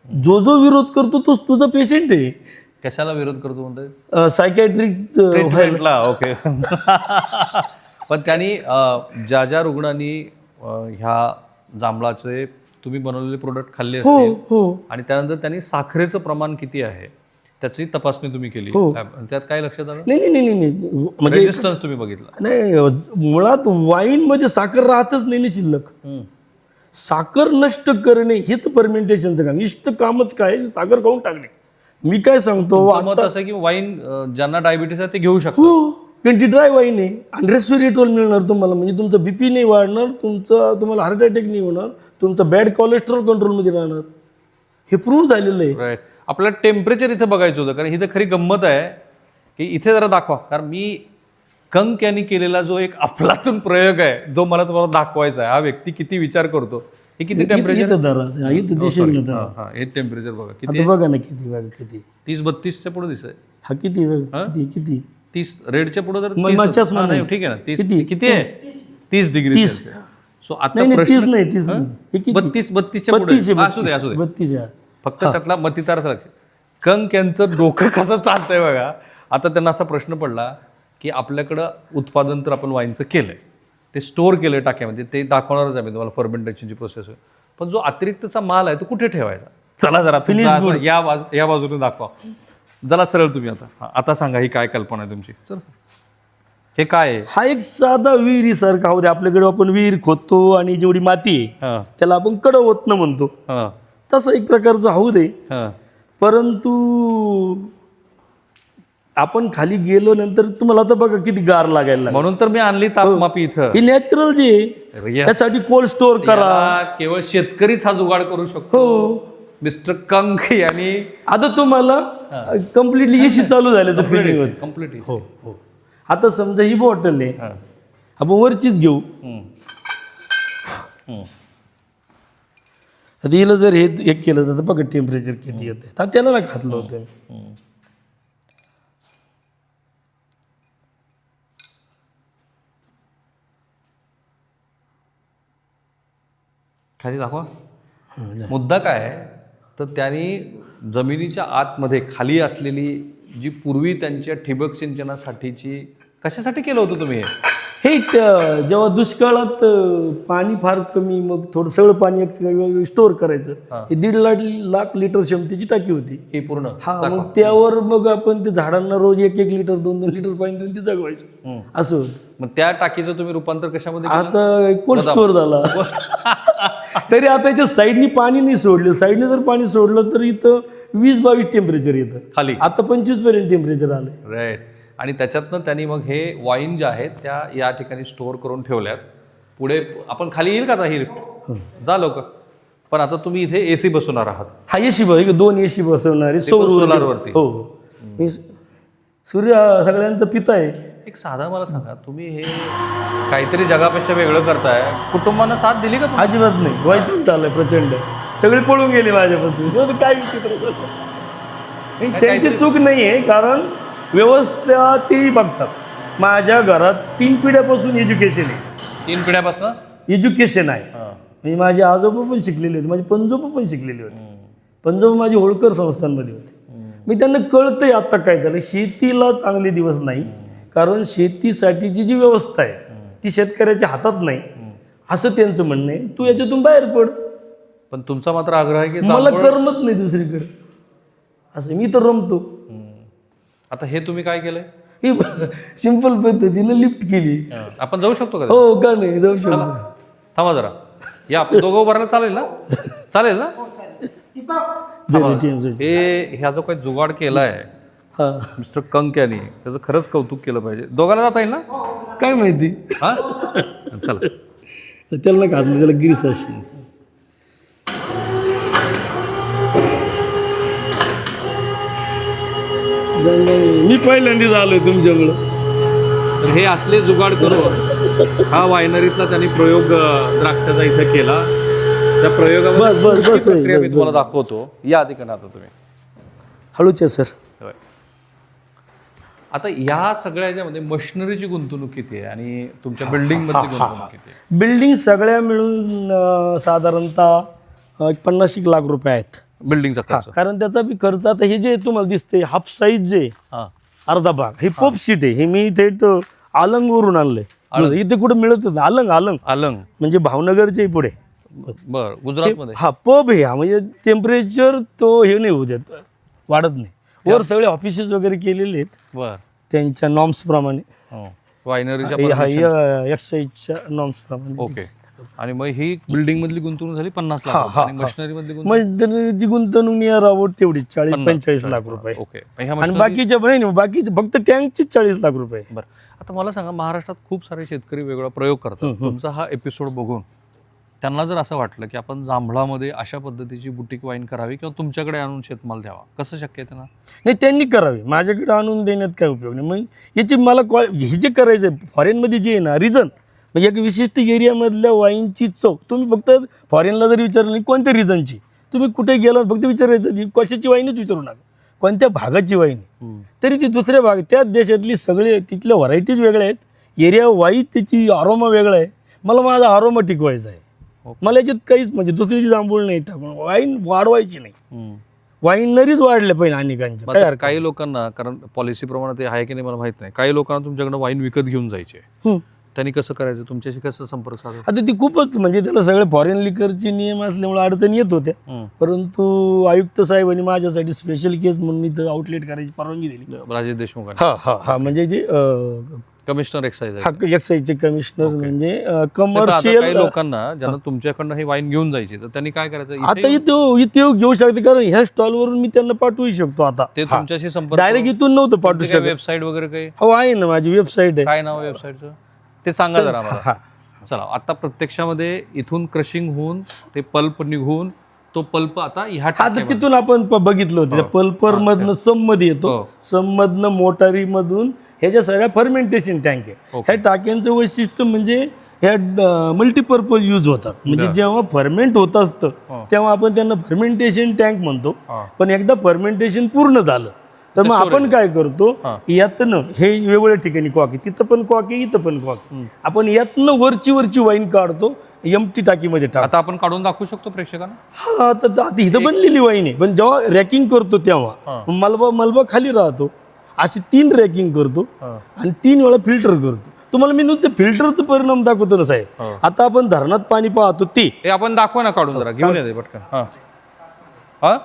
जो विरोध करतो तो तुझा पेशंट आहे. कशाला विरोध करतो म्हणते? सायकॅट्रिक ट्रीटमेंटला. ओके. पण त्यांनी ज्या रुग्णांनी ह्या जांभळाचे तुम्ही बनवलेले प्रोडक्ट खाल्ले असतील आणि त्यानंतर त्यांनी साखरेचं प्रमाण किती आहे त्याची तपासणी तुम्ही केली, त्यात काय लक्षात आलं? नाही म्हणजे रेजिस्टन्स तुम्ही बघितला नाही. मुळात वाईन मध्ये साखर राहतच नाही शिल्लक. साखर नष्ट करणे हे तर फर्मेंटेशनचं काम, इष्ट कामच काय साखर खाऊन टाकणे. मी काय सांगतो, मत असं की वाईन ज्यांना डायबिटीस आहे ते घेऊ शकतो, कारण ती ड्राय वाईन आहे आणि रेस्पिरेटोल मिळणार तुम्हाला, म्हणजे तुमचं BP नाही वाढणार, तुम्हाला हार्ट अटॅक नाही होणार, तुमचं बॅड कोलेस्ट्रॉल कंट्रोलमध्ये राहणार. हे प्रूव्ह झालेलं आहे. राईट. आपल्याला टेम्परेचर इथे बघायचं होतं, कारण ही तर खरी गंमत आहे की इथे जरा दाखवा, कारण मी कंक यांनी केलेला जो एक अफलातून प्रयोग आहे जो मला तुम्हाला दाखवायचा आहे. हा व्यक्ती किती विचार करतो. हे किती टेम्परेचर, हे टेम्परेचर बघा किती बघा ना, किती बघा किती 30-32च्या पुढे दिसत. हा किती 30 रेडच्या पुढे तर ठीक आहे ना. 30 किती आहे? 30 डिग्री. सो आता 32च्या पुढे असू दे 32. फक्त त्यातला मतितार कंक यांचं डोकं कसं चालतंय बघा. आता त्यांना असा प्रश्न पडला की आपल्याकडं उत्पादन तर आपण वाईनचं केलंय, ते स्टोअर केलंय टाक्यामध्ये, ते दाखवणारच आहे तुम्हाला फर्मेंटेशनची प्रोसेस होईल, पण जो अतिरिक्तचा माल आहे तो कुठे ठेवायचा? चला जरा या बाजूने दाखवा. जरा सरळ तुम्ही आता सांगा ही काय कल्पना आहे तुमची. चल हे काय आहे? हा एक साधा विहिरीसारखा होते. आपल्याकडे आपण विहीर खोदतो आणि जेवढी माती आहे त्याला आपण कडवतनं म्हणतो, तसं एक प्रकारचं हौद आहे. परंतु आपण खाली गेलो नंतर तुम्हाला आता बघा किती गार लागायला लागली. म्हणून तर मी आणली तापमापी इथं. ही नॅचरल जे त्यासाठी कोल्ड स्टोअर करा. केवळ शेतकरीच हा जुगाड करू शकतो. मिस्टर कंक यांनी आता तुम्हाला कम्प्लिटली एसी चालू झाल्याचं फिलिंग होतं. कम्प्लीट. हो हो. आता समजा ही बॉटल आहे, आपण वरचीच घेऊ. आता हिला जर हे केलं तर बघा टेम्परेचर किती येते. तर त्याला ना घातलं होतं. खाली दाखवा. मुद्दा काय आहे तर त्यांनी जमिनीच्या आतमध्ये खाली असलेली जी पूर्वी त्यांच्या ठिबक सिंचनासाठीची कशासाठी केलं होतं तुम्ही हे जेव्हा दुष्काळात पाणी फार कमी, मग थोडं सगळं पाणी स्टोअर करायचं. हे 1.5 लाख लिटर क्षमतेची टाकी होती हे पूर्ण. हा, मग त्यावर मग आपण ते झाडांना रोज 1-1 लिटर 2-2 लिटर पाणी देऊन ते जगवायचं असं होतं. मग त्या टाकीचं तुम्ही रूपांतर कशामध्ये आता कोल्ड स्टोअर झाला. तरी आता याच्या साईडनी पाणी नाही सोडलं. साईडने जर पाणी सोडलं तर इथं 20-22 टेम्परेचर येतं खाली. आता 25 पर्यंत टेम्परेचर आलं. राईट. आणि त्याच्यातनं त्यांनी मग हे वाईन ज्या आहेत त्या या ठिकाणी स्टोअर करून ठेवल्यात. पुढे आपण खाली येईल का आता ही लिफ्ट? जा लवकर. पण आता तुम्ही इथे एसी बसवणार आहात. हा एसी बघ, 2 एसी बसवणारे सोलारवरती. हो, सूर्य सगळ्यांचा पिता आहे. एक साधा मला सांगा, तुम्ही हे काहीतरी जगापेक्षा वेगळं करताय, कुटुंबानं साथ दिली का? अजिबात नाही. वैताग झालंय प्रचंड. सगळे पळून गेले माझ्यापासून. काय विचित्र. त्यांची चूक नाही आहे, कारण व्यवस्था तेही बघतात. माझ्या घरात 3 पिढ्यापासून एज्युकेशन आहे. 3 पिढ्यापासून एज्युकेशन आहे. म्हणजे माझे आजोबा पण शिकलेले होते, माझे पणजोबा पण शिकलेले होते. पणजोबा माझी होळकर संस्थांमध्ये होते. मी त्यांना कळतंय आता काय झालं. शेतीला चांगले दिवस नाही, कारण शेतीसाठीची जी व्यवस्था आहे ती शेतकऱ्याच्या हातात नाही, असं त्यांचं म्हणणं आहे. तू याच्यातून बाहेर पड. पण तुमचा मात्र आग्रह आहे की मला करमत नाही दुसरीकडे, असं मी तर रमतो. आता हे तुम्ही काय केलंय? ही सिंपल पद्धतीनं लिफ्ट केली. आपण जाऊ शकतो का? हो, का नाही जाऊ शकतो. थांबा जरा. या आपण दोघं उभारला चालेल ना? चालेल ना? हे ह्या जो काही जुगाड केलाय मिस्टर कंक यांनी, त्याचं खरंच कौतुक केलं पाहिजे. दोघांना जाता येईल ना? काय माहिती. हा चला. त्याला घातलं, त्याला गिरीस अशी. मी पहिल्यांदाच आलोय तुमच्यामुळं. तर हे असले जुगाड करून हा वायनरीतला त्यांनी प्रयोग द्राक्षाचा इथं केला. त्या प्रयोगामध्ये प्रक्रिया मी तुम्हाला दाखवतो. या आधी आता तुम्ही हळूच आहे सर. आता या सगळ्या याच्यामध्ये मशिनरीची गुंतवणूक किती आहे आणि तुमच्या बिल्डिंग मधली गुंतवणूक किती आहे? बिल्डिंग सगळ्या मिळून साधारणतः 50 लाख रुपये आहेत बिल्डिंगचा खर्च. कारण त्याचा बी खर्च. आता हे जे तुम्हाला दिसते हाफ साईज जे अर्धा भाग, हे पोप सीट आहे. हे मी थेट आलंगवरून आणलंय. इथे कुठे मिळतच नाही. आलंग म्हणजे भावनगरच्या पुढे. बर, गुजरातमध्ये. हा पब आहे. म्हणजे टेम्परेचर तो हे नाही होऊ देत, वाढत नाही. वर सगळे ऑफिसेस वगैरे केलेले आहेत. बर, त्यांच्या नॉर्म्स प्रमाणे, वायनरीच्या एक्साईजच्या नॉर्म्स प्रमाणे. ओके. आणि मग ही बिल्डिंग मधली गुंतवणूक झाली 50 लाख. आणि मशिनरी मधली गुंतवणूक नियर अबाउट तेवढी 40-45 लाख रुपये. ओके. आणि बाकीच्या बाकीचे फक्त टँकचीच 40 लाख रुपये. बरं, आता मला सांगा, महाराष्ट्रात खूप सारे शेतकरी वेगळा प्रयोग करतात. तुमचा हा एपिसोड बघून त्यांना जर असं वाटलं की आपण जांभळामध्ये अशा पद्धतीची बुटीक वाईन करावी किंवा तुमच्याकडे आणून शेतमाल द्यावा, कसं शक्य आहे त्यांना? नाही, त्यांनी करावी. माझ्याकडे आणून देण्यात काय उपयोग नाही. मग याची मला हे जे करायचं आहे फॉरेनमध्ये जे आहे ना, रिझन म्हणजे एक विशिष्ट एरियामधल्या वाईनची चव. तुम्ही फक्त फॉरेनला जरी विचारलं नाही कोणत्या रिझनची, तुम्ही कुठे गेलात फक्त विचारायचं कशाची वाईनच विचारू नका, कोणत्या भागाची वाईन. तरी ती दुसऱ्या भाग त्या देशातली सगळे तिथल्या व्हरायटीज वेगळ्या आहेत. एरिया वाईज त्याची आरोमा वेगळा आहे. मला माझा आरोमा टिकवायचा आहे. मला याच्यात काहीच म्हणजे दुसरीची जांभूळ नाही टाकून वाईन वाढवायची नाही. वाईनरीच वाढले पाहिजे अनेकांच्या. काही लोकांना, कारण पॉलिसीप्रमाणे ते आहे की नाही मला माहित नाही, काही लोकांना तुमच्याकडे वाईन विकत घेऊन जायचे, त्यांनी कसं करायचं, तुमच्याशी कसं संपर्क साधायचा? आता ती खूपच म्हणजे त्याला सगळे फॉरेन लिकरचे नियम असल्यामुळे अडचणी येत होत्या, परंतु आयुक्त साहेबांनी माझ्यासाठी स्पेशल केस म्हणून इथं आउटलेट करायची परवानगी दिली. राजेश देशमुखांनी, हा हा हा म्हणजे जे कमिशनर एक्साईज एक्साईजचे कमिशनर म्हणजे काही कमर्शियल लोकांना ज्यांना तुमच्याकडनं हे वाईन घेऊन जायची, तर त्यांनी काय करायचं? आता इथे घेऊ शकते, कारण ह्या स्टॉलवरून मी त्यांना पाठवू शकतो. आता ते तुमच्याशी संपर्क डायरेक्ट इथून नव्हतं पाठवू शकत. वेबसाईट वगैरे काही? हो आहे ना, माझी वेबसाईट आहे. काय नाव वेबसाईटचं ते सांगा जरा मला. चला, आता प्रत्यक्षामध्ये इथून क्रशिंग होऊन ते पल्प निघून तो पल्प आता ह्या आता तिथून आपण बघितलं होतं, पल्पर मधनं सम मध्ये येतो, सम मधनं मोटारी मधून ह्याच्या सगळ्या फर्मेंटेशन टँक आहे. ह्या टाक्यांचं वैशिष्ट्य म्हणजे ह्या मल्टीपर्पज यूज होतात. म्हणजे जेव्हा फर्मेंट होत असतं तेव्हा आपण त्यांना फर्मेंटेशन टँक म्हणतो. पण एकदा फर्मेंटेशन पूर्ण झालं तर मग आपण काय करतो, यातनं हे वेगवेगळ्या ठिकाणी कॉक आहे, तिथं पण कॉक आहे, इथं पण कॉक आहे, आपण यातनं वरची वाईन काढतो, एमटी टाकीमध्ये टाकतो. आता आपण काढून दाखवू शकतो प्रेक्षकांना? हा, आता इथं बनलेली वाईन आहे, पण जेव्हा रॅकिंग करतो तेव्हा मलबा खाली राहतो, अशी 3 रॅकिंग करतो आणि 3 वेळा फिल्टर करतो. तुम्हाला मी नुसतं फिल्टरचा परिणाम दाखवतो ना साहेब. आता आपण धरणात पाणी पाहतो ते आपण दाखवा ना, काढून जरा घेऊन येते पटकन. हा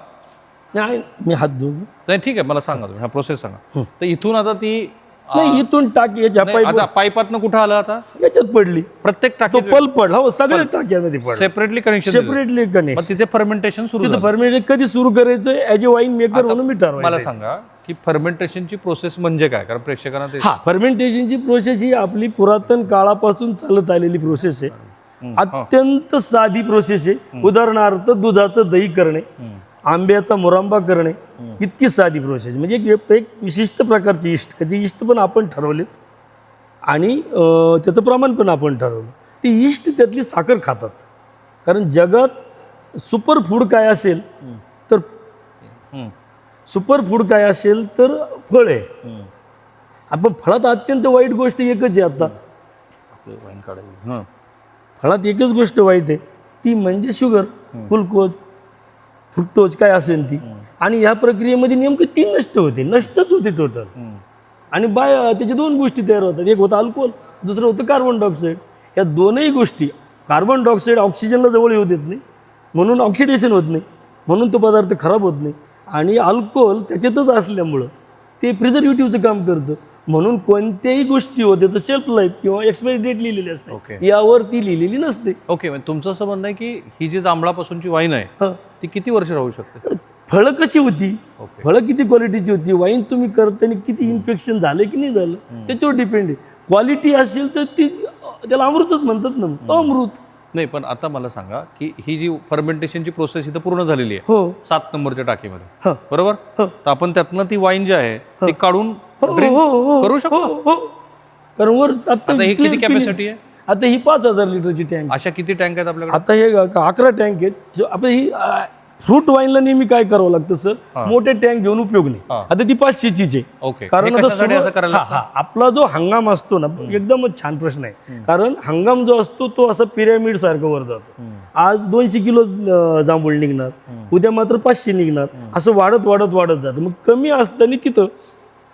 नाही, मी हात धुवू नाही, ठीक आहे, मला सांगा तुम्ही हा प्रोसेस सांगा. तर इथून आता ती नाही, इथून टाकी आता पाईपातनं कुठं आलं, आता याच्यात पडली, प्रत्येक तो टाकी पल्प पडला. हो, सगळ्या टाक्यामध्ये पडला, सेपरेटली कनेक्शन, सेपरेटली कनेक्शन. तिथे फर्मेंटेशन सुरू तिथं फर्मेंटेशन कधी सुरू करायचं ॲज अ वाईन मेकर म्हणून मी ठरवलं. मला सांगा की फर्मेंटेशनची प्रोसेस म्हणजे काय, कारण प्रेक्षकांना ते हा, फर्मेंटेशनची प्रोसेस ही आपली पुरातन काळापासून चालत आलेली प्रोसेस आहे. अत्यंत साधी प्रोसेस आहे. उदाहरणार्थ दुधाचं दही करणे, आंब्याचा मुरांबा करणे, इतकी साधी प्रोसेस. म्हणजे एक विशिष्ट प्रकारची इष्ट, कधी इष्ट पण आपण ठरवलेत आणि त्याचं प्रमाण पण आपण ठरवलं. ती इष्ट त्यातली साखर खातात, कारण जगात सुपर फूड काय असेल तर फळ आहे. आपण फळात अत्यंत वाईट गोष्ट एकच आहे. आता फळात एकच गोष्ट वाईट आहे, ती म्हणजे शुगर, ग्लुकोज, फ्रुक्टोज काय असेल ती. आणि ह्या प्रक्रियेमध्ये नेमकं 3 नष्टच होते टोटल. आणि त्याच्या 2 गोष्टी तयार होतात. एक होतं अल्कोहोल, दुसरं होतं कार्बन डायऑक्साईड. या दोनही गोष्टी, कार्बन डायऑक्साईड ऑक्सिजनला जवळ येऊ देत नाही, म्हणून ऑक्सिडेशन होत नाही, म्हणून तो पदार्थ खराब होत नाही. आणि अल्कोहोल त्याच्यातच असल्यामुळं ते प्रिझर्वेटिव्हचं काम करतं. म्हणून कोणत्याही गोष्टी होते तर शेल्फ लाईफ किंवा एक्सपायरी डेट लिहिलेली असते, यावर ती लिहिलेली नसते. ओके, तुमचं असं म्हणणं आहे की ही जी जांभळापासूनची वाईन आहे ती किती वर्ष राहू शकते? फळं कशी होती, फळं किती क्वालिटीची होती, वाईन तुम्ही करताना किती इन्फेक्शन झालं की नाही झालं त्याच्यावर डिपेंड आहे. क्वालिटी असेल तर ती त्याला अमृतच म्हणतात ना, अमृत नाही. पण आता मला सांगा की ही जी फर्मेंटेशनची प्रोसेस इथं पूर्ण झालेली आहे 7 नंबरच्या टाकीमध्ये, बरोबर? तर आपण त्यातनं ती वाईन जी आहे ती काढून करू शकतो. कारण वर आता ही किती कॅपॅसिटी आहे? आता ही 5000 लिटरची टँक. अशा किती टँक आहेत आपल्याकडे? आता हे 11 टँक आहेत. आपण ही फ्रूट वाईनला नेहमी काय करावं लागतं सर, मोठे टँक घेऊन उपयोग नाही. आता ती 500ची आहे. ओके, कारण आपला जो हंगाम असतो ना, एकदमच छान प्रश्न आहे. कारण हंगाम जो असतो तो असा पिरॅमिड सारखं वर जातो. आज 200 किलो जांभूळ निघणार, उद्या मात्र 500 निघणार, असं वाढत जातं. मग कमी असताना तिथं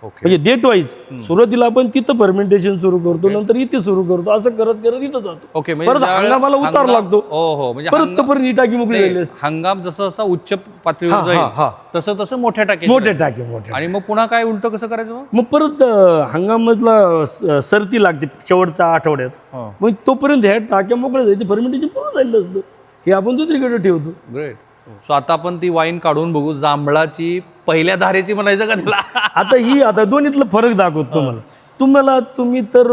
म्हणजे डेट वाईज सुरुवातीला आपण तिथं फर्मेंटेशन सुरू करतो, नंतर इथे सुरू करतो, असं करत इथं जातो. ओके, परत हंगामाला उतार लागतो, म्हणजे परत तोपर्यंत ही टाकी मोकळी झाली असते. हंगाम जसं उच्च पातळीवर जाईल तसं मोठ्या टाकी. आणि मग पुन्हा काय उलट कसं करायचं? मग परत हंगामातला सरती लागते शेवटच्या आठवड्यात, मग तोपर्यंत ह्या टाक्या मोकळ्या जायचे, फर्मेंटेशन पूर्ण झालेलं असतं. हे आपण दुसरीकडे ठेवतो. ग्रेट. सो आता आपण ती वाईन काढून बघू. जांभळाची पहिल्या धारेची म्हणायचं का तिला? आता दोन्हीतला फरक दाखवतो तुम्ही तर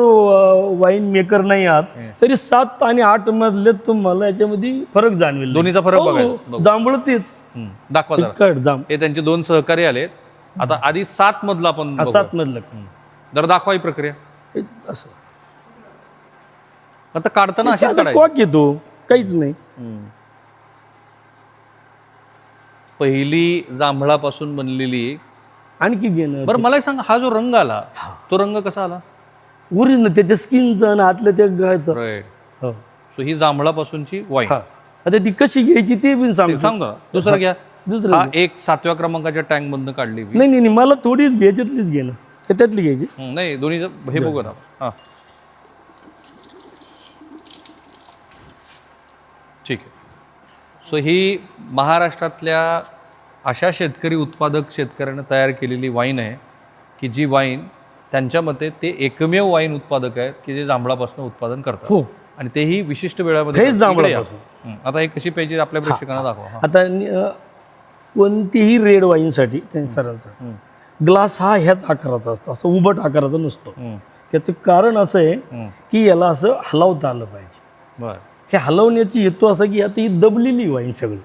वाईन मेकर नाही आहात, तरी 7 आणि 8 मधले तुम्हाला याच्यामध्ये फरक जाणवेल. दोन्हीचा फरक बघायला. जांभळ तेच दाखवा जरा. हे त्यांचे 2 सहकारी आलेत. आता आधी 7 मधला आपण 7 मधलं जर दाखवा ही प्रक्रिया. असं आता काढताना अशीच काढायची? कॉक येतो, काहीच नाही. पहिली जांभळापासून बनलेली आणखी घेणं. बरं, मला एक सांगा, हा जो रंग आला तो रंग कसा आला? ओरिजिनल त्याच्या स्किनचा आणि आतल्या त्या गायचा. राईट. सो ही जांभळापासूनची वाईन. आता ती कशी घ्यायची ते पण सांगा. दुसरं घ्या. हा एक 7व्या क्रमांकाच्या टँक मधनं काढली. नाही, मला थोडीच घ्यायच्यातलीच घेणं, त्यातली घ्यायची नाही. दोन्ही हे बघू ना. ठीक आहे. सो ही महाराष्ट्रातल्या अशा शेतकरी उत्पादक शेतकऱ्यानं तयार केलेली वाईन आहे की जी वाईन त्यांच्या मते ते एकमेव वाईन उत्पादक आहेत की जे जांभळापासून उत्पादन करतात. हो. आणि तेही विशिष्ट वेळामध्ये हेच जांभळापासून. आता हे कशी पाहिजे आपल्या प्रेक्षकांना दाखवा. आता कोणतीही रेड वाईनसाठी त्यांनी सरांचा ग्लास हा ह्याच आकाराचा असतो, असं उभट आकाराचा नसतो. त्याचं कारण असं आहे की याला असं हलवता आलं पाहिजे. बरं. हे हलवण्याची हेतू असा की आता ही दबलेली वाईन सगळी,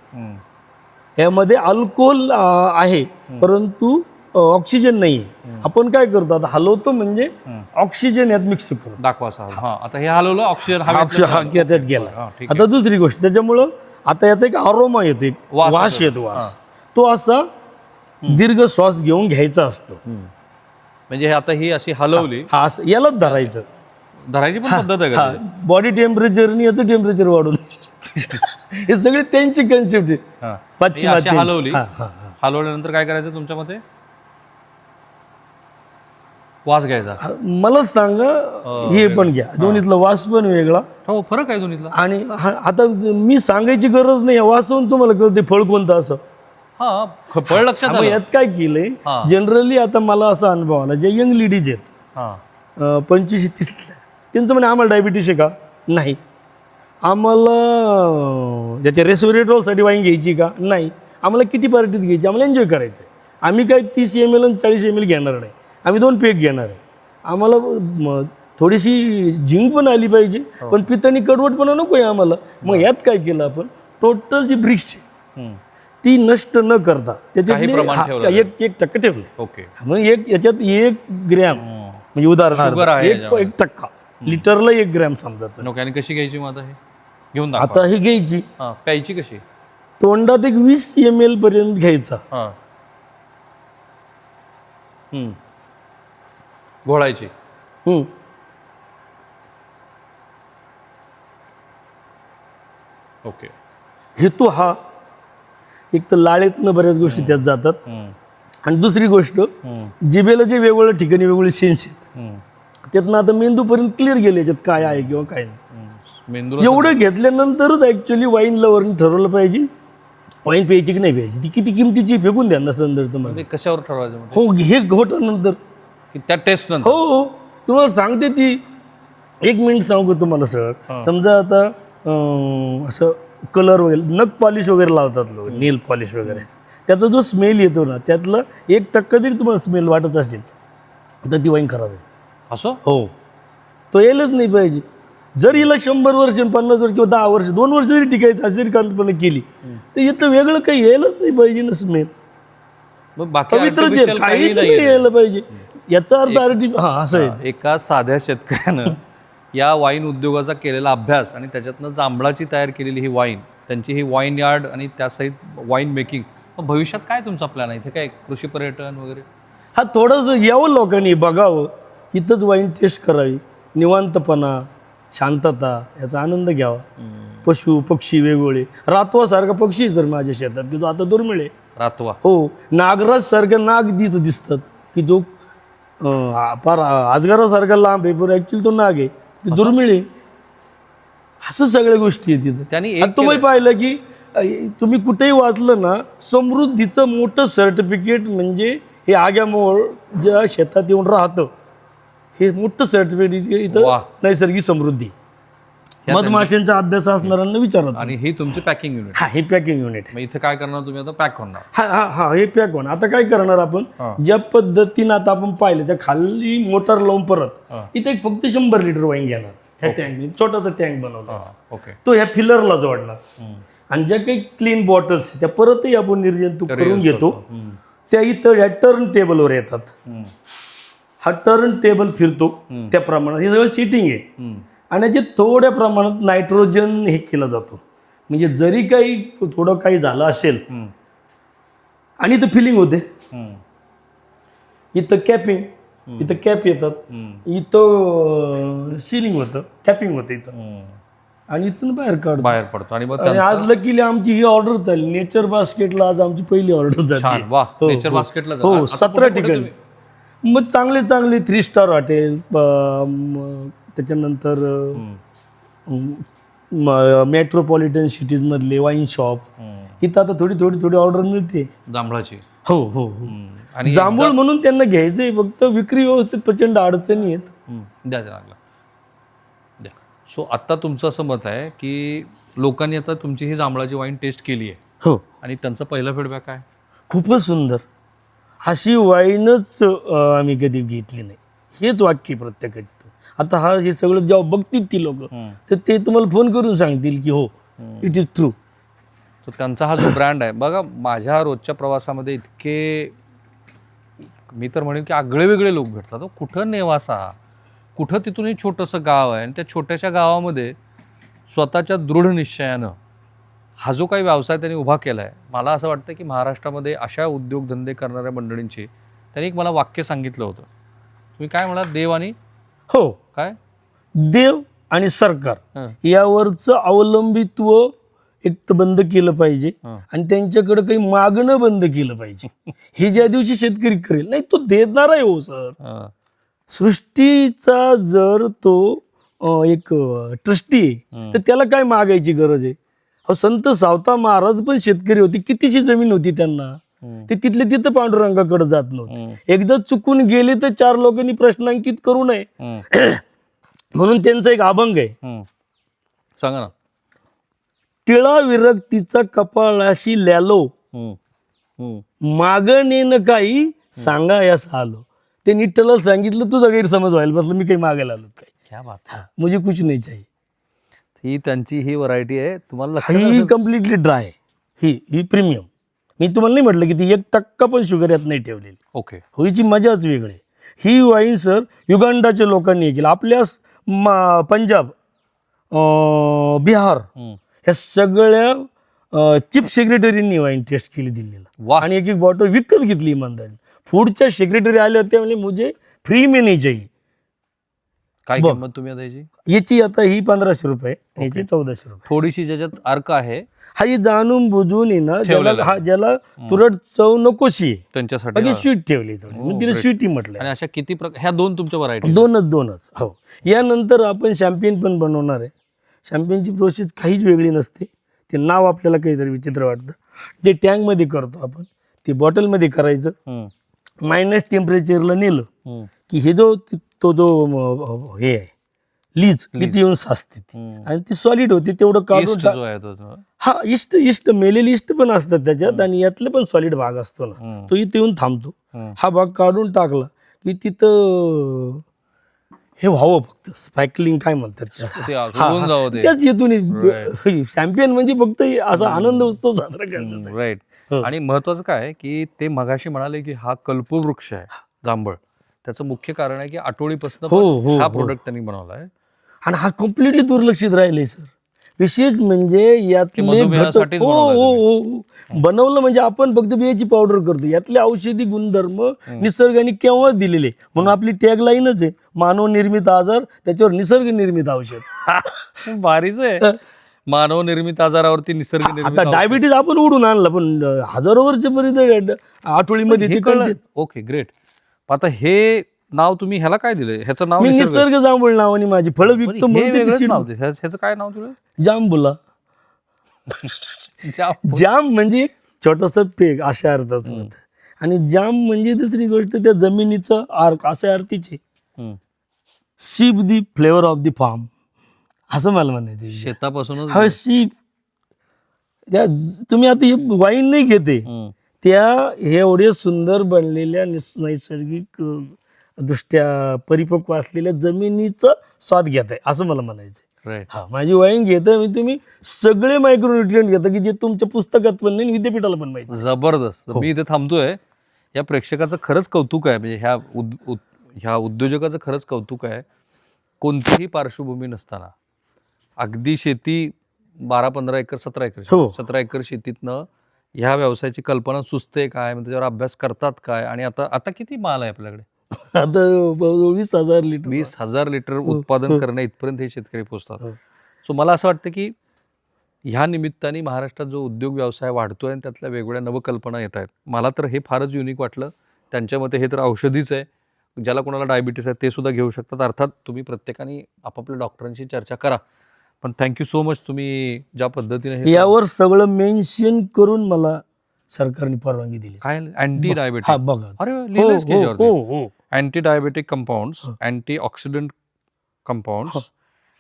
यामध्ये अल्कोहोल आहे परंतु ऑक्सिजन नाही आहे. आपण काय करतो आता हलवतो म्हणजे ऑक्सिजन यात मिक्स करतो. दाखवा हा. आता हे हलवलं, ऑक्सिजन त्यात गेला. आता दुसरी गोष्ट त्याच्यामुळं आता याचा एक अरोमा येतो, एक वास येतो. वास तो असा दीर्घ श्वास घेऊन घ्यायचा असतो. म्हणजे हे आता ही अशी हलवली, हा असं यालाच धरायचं. धरायची पण पद्धत आहे का? बॉडी टेम्परेचरनी याचं टेम्परेचर वाढून हे सगळे त्यांची कन्सेप्ट आहे. पाश्चिमात्य हलवली. हलवल्यानंतर काय करायचं तुमच्या मते? वास घ्यायचा. मला सांगा, हे पण घ्या, दोन्हीतला वास पण वेगळा. हो, फरक आहे दोन्हीतला. आणि आता मी सांगायची गरज नाही, वासवून तुम्हाला कळते फळ कोणतं असं. हा, फळ लक्षात आलं. यात काय केलंय जनरली, आता मला असा अनुभव आला, जे यंग लेडीज आहेत 25-30, त्यांचं म्हणजे आम्हाला डायबिटीस आहे का? नाही. आम्हाला ज्याच्या रेस्पिरेटरसाठी वाईन घ्यायची का? नाही. आम्हाला किती पार्टीत घ्यायची, आम्हाला एन्जॉय करायचं. आम्ही काय 30 ml आणि 40 ml घेणार नाही, आम्ही 2 पेग घेणार आहे. आम्हाला थोडीशी झिंग पण आली पाहिजे, पण पितानी कडवटपणा नको आहे आम्हाला. मग यात काय केलं आपण, टोटल जी ब्रिक्स आहे ती नष्ट न करता त्याच्यातले 1% ठेवले. ओके. मग याच्यात 1 ग्रॅम म्हणजे उदाहरणार्थ 1% लिटरला 1 ग्रॅम समजा. आणि कशी घ्यायची मग आता? हे घेऊन आता ही घ्यायची, प्यायची कशी? तोंडात एक 20 ml पर्यंत घ्यायचा. घोळायची. ओके. हेतू हा एक तर लाळेतनं बऱ्याच गोष्टी त्यात जातात, आणि दुसरी गोष्ट जिभेला जे वेगवेगळ्या ठिकाणी वेगवेगळे सेन्स आहेत त्यातनं आता मेंदूपर्यंत क्लिअर गेले याच्यात काय आहे किंवा काय नाही. एवढं घेतल्यानंतरच ऍक्च्युली वाईन लवरने ठरवलं पाहिजे वाईन प्यायची की नाही प्यायची. ती किती किमतीची फेकून द्या ना संदर्भ तुम्हाला. कशावर ठरवायचं? हो, हे घोटानंतर त्या टेस्ट नंतर. हो, तुम्हाला सांगते ती. 1 मिनिट सांगू तुम्हाला सर. समजा आता असं कलर वगैरे, नख पॉलिश वगैरे लावतात लोक, नेल पॉलिश वगैरे, त्याचा जो स्मेल येतो ना, त्यातलं 1% जरी तुम्हाला स्मेल वाटत असेल तर ती वाईन खराब आहे. असं? हो, तो यायलाच नाही पाहिजे. जर हिला 100 वर्ष, 50 वर्ष किंवा 10 वर्ष, 2 वर्ष जरी टिकायचं अशी जरी कल्पना केली तर इथं वेगळं काही यायलाच नाही पाहिजे ना स्मेल. पवित्र जे काहीच नाही यायला पाहिजे. याचा अर्थ असं आहे. एका साध्या शेतकऱ्यानं या वाईन उद्योगाचा केलेला अभ्यास आणि त्याच्यातनं जांभळाची तयार केलेली ही वाईन, त्यांची ही वाईन यार्ड आणि त्यासहित वाईन मेकिंग, भविष्यात काय तुमचा प्लॅन आहे? इथे काय कृषी पर्यटन वगैरे? हा, थोडंसं यावं लोकांनी, बघावं, इथंच वाईन टेस्ट करावी, निवांतपणा, शांतता, याचा आनंद घ्यावा. पशु पक्षी वेगवेगळे, रातवासारखा पक्षी सर माझ्या शेतात की तो आता दुर्मिळ आहे. रातवा? हो. नागराज सारखा नाग तिथं दिसतात की जो फार आजगरासारखा लांब आहे, पण ऍक्च्युली तो नाग आहे, ते दुर्मिळ आहे. असं सगळ्या गोष्टी आहेत तिथं. त्यांनी तुम्ही पाहिलं की तुम्ही कुठेही वाचलं ना, समृद्धीचं मोठं सर्टिफिकेट म्हणजे हे आग्यामोळ ज्या शेतात येऊन राहतं, हे मोठं सर्टिफिकेट इथं नैसर्गिक समृद्धी. मधमाशांचा अभ्यास असणाऱ्यांना विचारत. आणि ही तुमची पॅकिंग युनिट? हा, हे पॅकिंग युनिट. इथे काय करणार तुम्ही आता? पॅक होणार? हा, हे पॅक होणार. आता काय करणार आपण, ज्या पद्धतीनं आता आपण पाहिलं त्या खाली मोटर लावून परत इथे फक्त 100 लिटर वाईन घेणार. ह्या टँक, छोटासा टँक बनवला, तो ह्या फिलरला जोडणार. आणि ज्या काही क्लीन बॉटल्स त्या परतही आपण निर्जंतुक करून घेतो, त्या इथं ह्या टर्न टेबलवर येतात. हा टर्न टेबल फिरतो त्या प्रमाणात, हे सगळं सिटिंग आहे. आणि याचे थोड्या प्रमाणात नायट्रोजन हे केलं जातो, म्हणजे जरी काही थोडं काही झालं असेल. आणि इथं फिलिंग होते, इथं कॅपिंग, इथं कॅप येतात, इथं सिलिंग होतं, कॅपिंग होतं इथं, आणि इथून बाहेर पडतो. आणि आज लकीली आमची ही ऑर्डर झाली नेचर बास्केटला. आज आमची पहिली ऑर्डर झाली. नेचर बास्केटला? हो, 17 ठिकाणी. मग चांगले 3 स्टार हॉटेल, त्याच्यानंतर मेट्रोपॉलिटन सिटीज मधले वाईन शॉप इथं आता थोडी ऑर्डर मिळते जांभळाची. हो हो हो. आणि जांभूळ म्हणून त्यांना घ्यायचंय, फक्त विक्री व्यवस्थित प्रचंड अडचणी आहेत. द्या द्या द्या. सो आत्ता तुमचं असं मत आहे की लोकांनी आता तुमची ही जांभळाची वाईन टेस्ट केली आहे, हो, आणि त्यांचा पहिला फीडबॅक आहे खूपच सुंदर, अशी वाईनच आम्ही कधी घेतली नाही, हेच वाक्य प्रत्येकाचं. आता हा हे सगळं जेव्हा बघतील ती लोक, तर ते तुम्हाला फोन करून सांगतील की हो, इट इज ट्रू. तर त्यांचा हा जो ब्रँड आहे बघा, माझ्या रोजच्या प्रवासामध्ये इतके, मी तर म्हणेन की आगळे वेगळे लोक भेटतात. कुठं नेवासा, कुठं तिथून एक छोटंसं गाव आहे, आणि त्या छोट्याशा गावामध्ये स्वतःच्या दृढ निश्चयानं हा जो काही व्यवसाय त्यांनी उभा केला आहे, मला असं वाटतं की महाराष्ट्रामध्ये अशा उद्योगधंदे करणाऱ्या मंडळींची, त्यांनी एक मला वाक्य सांगितलं होतं. तुम्ही काय म्हणाल? देव आणि हो, काय, देव आणि सरकार यावरचं अवलंबित्व एक तर बंद केलं पाहिजे, आणि त्यांच्याकडे काही मागणं बंद केलं पाहिजे. हे ज्या दिवशी शेतकरी करेल, नाही तो देणार आहे हो सर. सृष्टीचा जर तो एक ट्रस्टी आहे, तर त्याला काय मागायची गरज आहे? अहो, संत सावता महाराज पण शेतकरी होते, कितीची जमीन होती त्यांना, ते तिथले तिथं पांडुरंगाकडे जात नव्हते. एकदा चुकून गेले तर 4 लोकांनी प्रश्नांकित करू नये म्हणून त्यांचा एक अभंग आहे, सांगा ना. टिळा विरक्तीचा कपाळाशी ल्यालो, मागणेन काही सांगा यास आलो. ते निठ्ठला सांगितलं, तुझा गैरसमज व्हायला बसला, मी काही मागायला आलो काय? क्या बात, मुझे कुछ नाही चाहिए. ही त्यांची ही व्हरायटी आहे. तुम्हाला ही कम्प्लिटली ड्राय, ही प्रीमियम. मी तुम्हाला नाही म्हटलं की ती 1% पण शुगर यात नाही ठेवलेली. ओके, होईची मजाच वेगळी. ही वाईन सर युगांडाच्या लोकांनी हे केलं. आपल्या पंजाब, बिहार ह्या सगळ्या चीफ सेक्रेटरींनी वाईन टेस्ट केली दिल्लीला, आणि एक बॉटल विकत घेतली इमानदारी. फूडच्या सेक्रेटरी आले होते, म्हणजे मुझे फ्री में नाही चाहिए. काय किंमत तुम्ही आता याची? याची आता ही 1500 रुपये, याची 1400 रुपये. थोडीशी ज्याच्यात अर्क आहे, हा ही जाणून बुजून ना, ज्याला तुरट चव नकोशी त्यांच्यासाठी स्वीट ठेवली थोडी, मी तिला स्वीटी म्हटलं. आणि अशा किती ह्या दोन तुमच्या व्हरायटी? दोनच. हो, यानंतर आपण शॅम्पेन पण बनवणार आहे. शॅम्पेनची प्रोसेस काहीच वेगळी नसते. ते नाव आपल्याला काहीतरी विचित्र वाटतं. जे टँकमध्ये करतो आपण, ते बॉटलमध्ये करायचं, मायनस टेम्परेचरला नेलं की हे जो हे आहे लीज, किती येऊन साचते ती, आणि ती सॉलिड होती. तेवढं काढून हा इष्ट मेलेली इष्ट पण असतात त्याच्यात, आणि यातले पण सॉलिड भाग असतो ना, तो इथे येऊन थांबतो. हा भाग काढून टाकला की तिथं हे व्हावं, फक्त स्पायकलिंग काय म्हणतात त्याच येथून. चॅम्पियन म्हणजे फक्त असा आनंद उत्सव साजरा करतात. राईट. आणि महत्वाचं काय की ते मगाशी म्हणाले की हा कल्पवृक्ष आहे जांभळ, त्याचं मुख्य कारण आहे की आठवडीपासून हा प्रोडक्ट त्यांनी बनवला आहे, आणि हा कम्प्लिटली दुर्लक्षित राहिले सर. विशेष म्हणजे यातले बनवलं म्हणजे आपण फक्त बियाची पावडर करतो, यातले औषधी गुणधर्म निसर्गाने केव्हा दिलेले, म्हणून आपली टॅगलाईनच आहे, मानव निर्मित आजार त्याच्यावर निसर्ग निर्मित औषध. भारीच आहे, मानव निर्मित आजारावरती निसर्ग निर्मित. आता डायबिटीज आपण उडून आणला, पण हजारो वर्षापर्यंत आठवडीमध्ये. Okay, great. आता हे नाव तुम्ही ह्याला काय दिलंय? ह्याचं नाव मी निसर्ग जांभूळ नावाने माझी फळं विकतो. ह्याचं काय नाव तुला? जांबुला. जाम म्हणजे एक छोटासा पेग अशा अर्थाचं होतं, आणि जाम म्हणजे दुसरी गोष्ट त्या जमिनीचं आर्क अशा अर्थीचे. Sheep the flavour of the farm असं मला म्हणायचं. शेतापासूनच हा शीप. त्या तुम्ही आता हे वाईन नाही घेते, त्या हे एवढे सुंदर बनलेल्या नैसर्गिक दृष्ट्या परिपक्व असलेल्या जमिनीचा स्वाद घेत आहे असं मला म्हणायचं. हा, माझी वाईन घेता मी, तुम्ही सगळे मायक्रोन्युट्रिएंट घेता की जे तुमच्या पुस्तकात पण नाही, विद्यापीठाला पण माहिती. जबरदस्त. मी इथे थांबतोय. या प्रेक्षकाचं खरंच कौतुक आहे, म्हणजे ह्या उद्योजकाचं खरंच कौतुक आहे. कोणतीही पार्श्वभूमी नसताना अगदी शेती 12-15 एकर 17 एकर शेतीतनं ह्या व्यवसायाची कल्पना सुचते काय, त्याच्यावर अभ्यास करतात काय, आणि आता किती माल आहे आपल्याकडे? आता 20,000 लिटर उत्पादन करण्या इथपर्यंत हे शेतकरी पोहोचतात. सो मला असं वाटतं की ह्या निमित्ताने महाराष्ट्रात जो उद्योग व्यवसाय वाढतोय आणि त्यातल्या वेगवेगळ्या नवकल्पना येत आहेत, मला तर हे फारच युनिक वाटलं. त्यांच्या मते हे तर औषधीच आहे, ज्याला कोणाला डायबिटीस आहे ते सुद्धा घेऊ शकतात. अर्थात तुम्ही प्रत्येकाने आपापल्या डॉक्टरांशी चर्चा करा, पण थँक्यू सो मच तुम्ही ज्या पद्धतीने हे यावर सगळं मेन्शन करून मला सरकारने परवानगी दिली. काय अँटी हा डायबेटिक, बघा. अरे हो, लिहिलंच की हो, याच्यावरती. हो, हो. Anti diabetic compounds, anti oxidant compounds,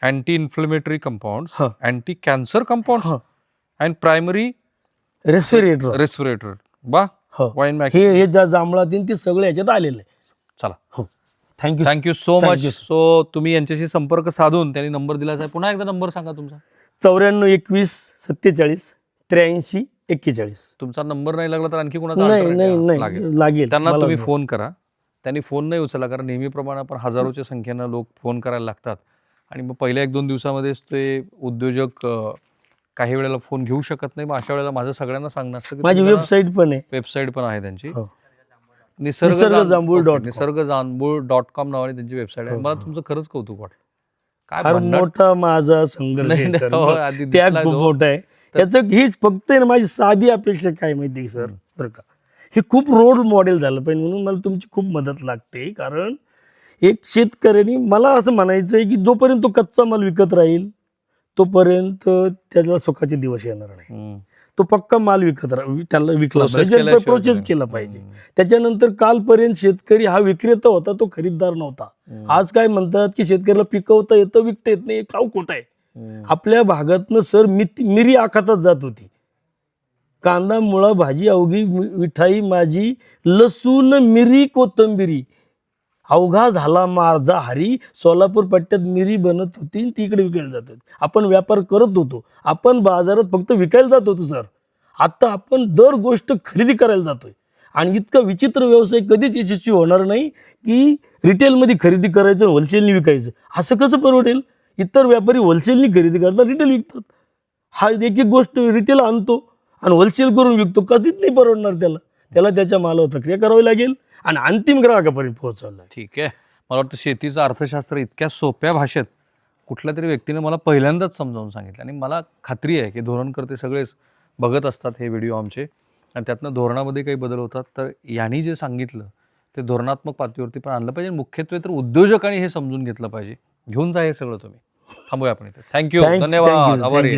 anti inflammatory compounds, anti cancer compounds and primary respirator. वा वाईन मॅक्स हे ज्या जांभळातील ते सगळे याच्यात आलेलं आहे. चला, हो, thank you. Thank you so much. So तुम्ही यांच्याशी संपर्क साधून त्यांनी नंबर दिलाच आहे. पुन्हा एकदा नंबर सांगा तुमचा. 94-21-47-43-41. तुमचा नंबर नाही लागला तर आणखी कोणाचा नाही alternate नाही द्या. नाही लागेल. त्यांना मला तुम्ही नाही. फोन करा. त्यांनी फोन नाही उचलला कारण नेहमीप्रमाणे आपण हजारोच्या संख्येनं लोक फोन करायला लागतात आणि मग पहिल्या 1-2 दिवसामध्येच ते उद्योजक काही वेळेला फोन घेऊ शकत नाही. मग अशा वेळेला माझं सगळ्यांना सांगणं असतं की माझी वेबसाईट पण आहे. वेबसाईट पण आहे त्यांची, हो. निसर्गजांबूळ.com निसर्गजांबूळ.com नावाने त्यांची वेबसाईट आहे. मला तुमचं खरंच कौतुक वाटलं. काय फार भन्नाट. मोठा माझा संघर्ष नाही, आहे, नाही, सर. हो, आधी त्याग दिसलाय खूप तो. मोठा आहे. याचं हीच फक्त आहे ना माझी साधी अपेक्षा काय माहिती सर, बरं का, हे खूप रोल मॉडेल झालं पाहिजे म्हणून मला तुमची खूप मदत लागते. कारण एक शेतकऱ्यांनी मला असं म्हणायचं आहे की जोपर्यंत तो कच्चा माल विकत राहील तोपर्यंत त्याला सुखाचे दिवस येणार नाही. तो पक्का माल त्याला विकला पाहिजे, प्रोसेस केला पाहिजे. त्याच्यानंतर कालपर्यंत शेतकरी हा विक्रेता होता, तो खरीददार नव्हता. आज काय म्हणतात की शेतकऱ्याला पिकवता येतं, विकता येत नाही. खाऊ खोट आहे. आपल्या भागातनं सर मिरी आखातात जात होती. कांदा मुळा भाजी अवघी मिठाई माझी, लसूण मिरी कोथंबिरी अवघा झाला माझा हरी. सोलापूर पट्ट्यात मिरी बनत होती, ती इकडे विकायला जात होती. आपण व्यापार करत होतो, आपण बाजारात फक्त विकायला जात होतो सर. आता आपण दर गोष्ट खरेदी करायला जातोय. आणि इतका विचित्र व्यवसाय कधीच यशस्वी होणार नाही की रिटेलमध्ये खरेदी करायचं, होलसेलनी विकायचं. असं कसं परवडेल? इतर व्यापारी होलसेलनी खरेदी करतात, रिटेल विकतात. हा एक गोष्ट रिटेल आणतो आणि होलसेल करून विकतो, कधीच नाही परवडणार त्याला त्याच्या मालावर प्रक्रिया करावी लागेल आणि अंतिम ग्राहकापर्यंत पोहोचवलं. ठीक आहे. मला वाटतं शेतीचं अर्थशास्त्र इतक्या सोप्या भाषेत कुठल्या तरी व्यक्तीने मला पहिल्यांदाच समजावून सांगितलं आणि मला खात्री आहे की धोरणकर्ते सगळेच बघत असतात हे व्हिडिओ आमचे आणि त्यातनं धोरणामध्ये काही बदल होतात. तर यांनी जे सांगितलं ते धोरणात्मक पातळीवरती पण आणलं पाहिजे. मुख्यत्वे तर उद्योजकांनी हे समजून घेतलं पाहिजे. घेऊन जा हे सगळं तुम्ही. थांबूया आपण इथे. थँक्यू, धन्यवाद, आभारी आहे.